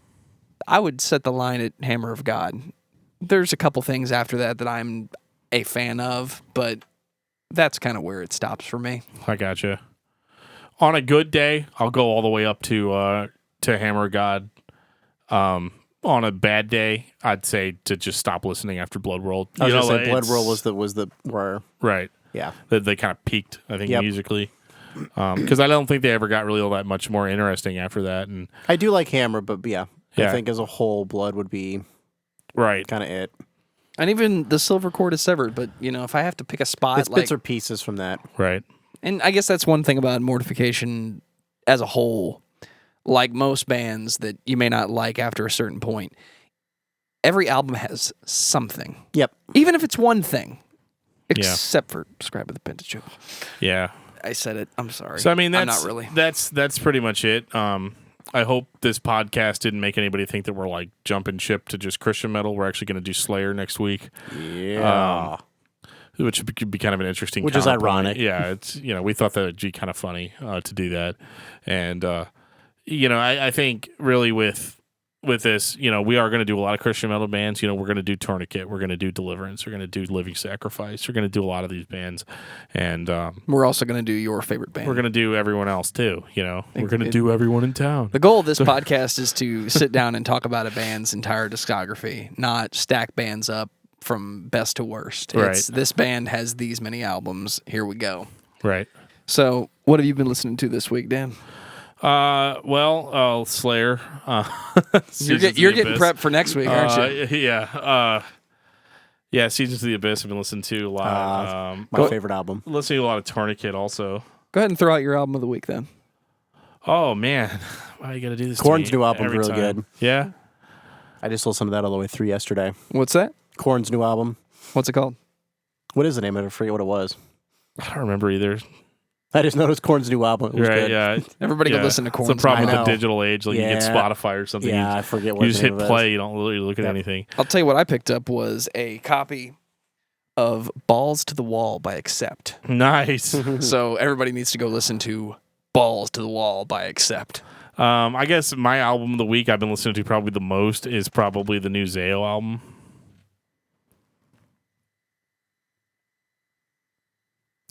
I would set the line at Hammer of God. There's a couple things after that I'm a fan of, but that's kind of where it stops for me. I gotcha. On a good day, I'll go all the way up to Hammer of God. On a bad day, I'd say to just stop listening after Blood World. I was gonna say Blood World was the where right. Yeah. They kind of peaked, I think, Yep. musically. Because I don't think they ever got really all that much more interesting after that. And I do like Hammer, but yeah. Yeah. I think as a whole, Blood would be right. kind of it. And even the silver cord is severed, but if I have to pick a spot, It's bits or pieces from that. Right. and I guess that's one thing about Mortification as a whole. Like most bands that you may not like after a certain point, every album has something. Yep. Even if it's one thing. Except for Scribe of the Pentateuch. Yeah. I said it. I'm sorry. So I mean, I'm not really. That's pretty much it. I hope this podcast didn't make anybody think that we're like jumping ship to just Christian metal. We're actually going to do Slayer next week. Yeah. Which could be kind of an interesting. Which is counterpoint. ironic. Yeah, it's we thought that would be kind of funny to do that, and I think really with this, we are going to do a lot of Christian metal bands. We're going to do Tourniquet, we're going to do Deliverance, we're going to do Living Sacrifice, we're going to do a lot of these bands, and We're also going to do your favorite band. we're going to do everyone else too. We're going to do everyone in town. The goal of this podcast is to sit down and talk about a band's entire discography, not stack bands up from best to worst. It's, Right. this band has these many albums. Here we go. Right. So, what have you been listening to this week, Dan? Slayer. You're getting prepped for next week, aren't you? Yeah. Yeah, Seasons of the Abyss I've been listening to a lot. My favorite album. Listening to a lot of Tourniquet also. Go ahead and throw out your album of the week then. Oh, man. Why you got to do this Korn's to me new album's every really time? good. Yeah? I just listened to that all the way through yesterday. What's that? Korn's new album. What's it called? What is the name of it? I forget what it was. I don't remember either. I just noticed Korn's new album. It was Right? good. Yeah. Everybody Yeah. go listen to Korn's. It's the problem I with the know. digital age. Like you get Yeah. Spotify or something. Yeah, you I just, forget what you the just name hit of it play. is. You don't really look at anything. I'll tell you what I picked up was a copy of Balls to the Wall by Accept. Nice. So everybody needs to go listen to Balls to the Wall by Accept. I guess my album of the week I've been listening to probably the most is probably the new Zayo album.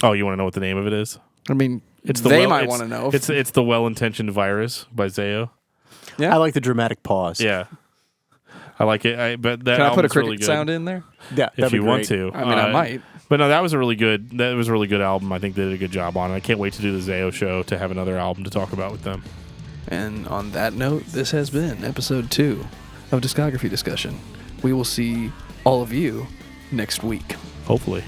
Oh, you want to know what the name of it is? I mean, It's they might want to know. It's the Well-Intentioned Virus by Zayo. I like the dramatic pause. Yeah, I like it. But that Can I put a album's cricket really good sound in there? Yeah, if you want to. I mean, I might. But no, that was a really good. That was a really good album. I think they did a good job on it. I can't wait to do the Zayo show to have another album to talk about with them. And on that note, this has been episode 2 of Discography Discussion. We will see all of you next week. Hopefully.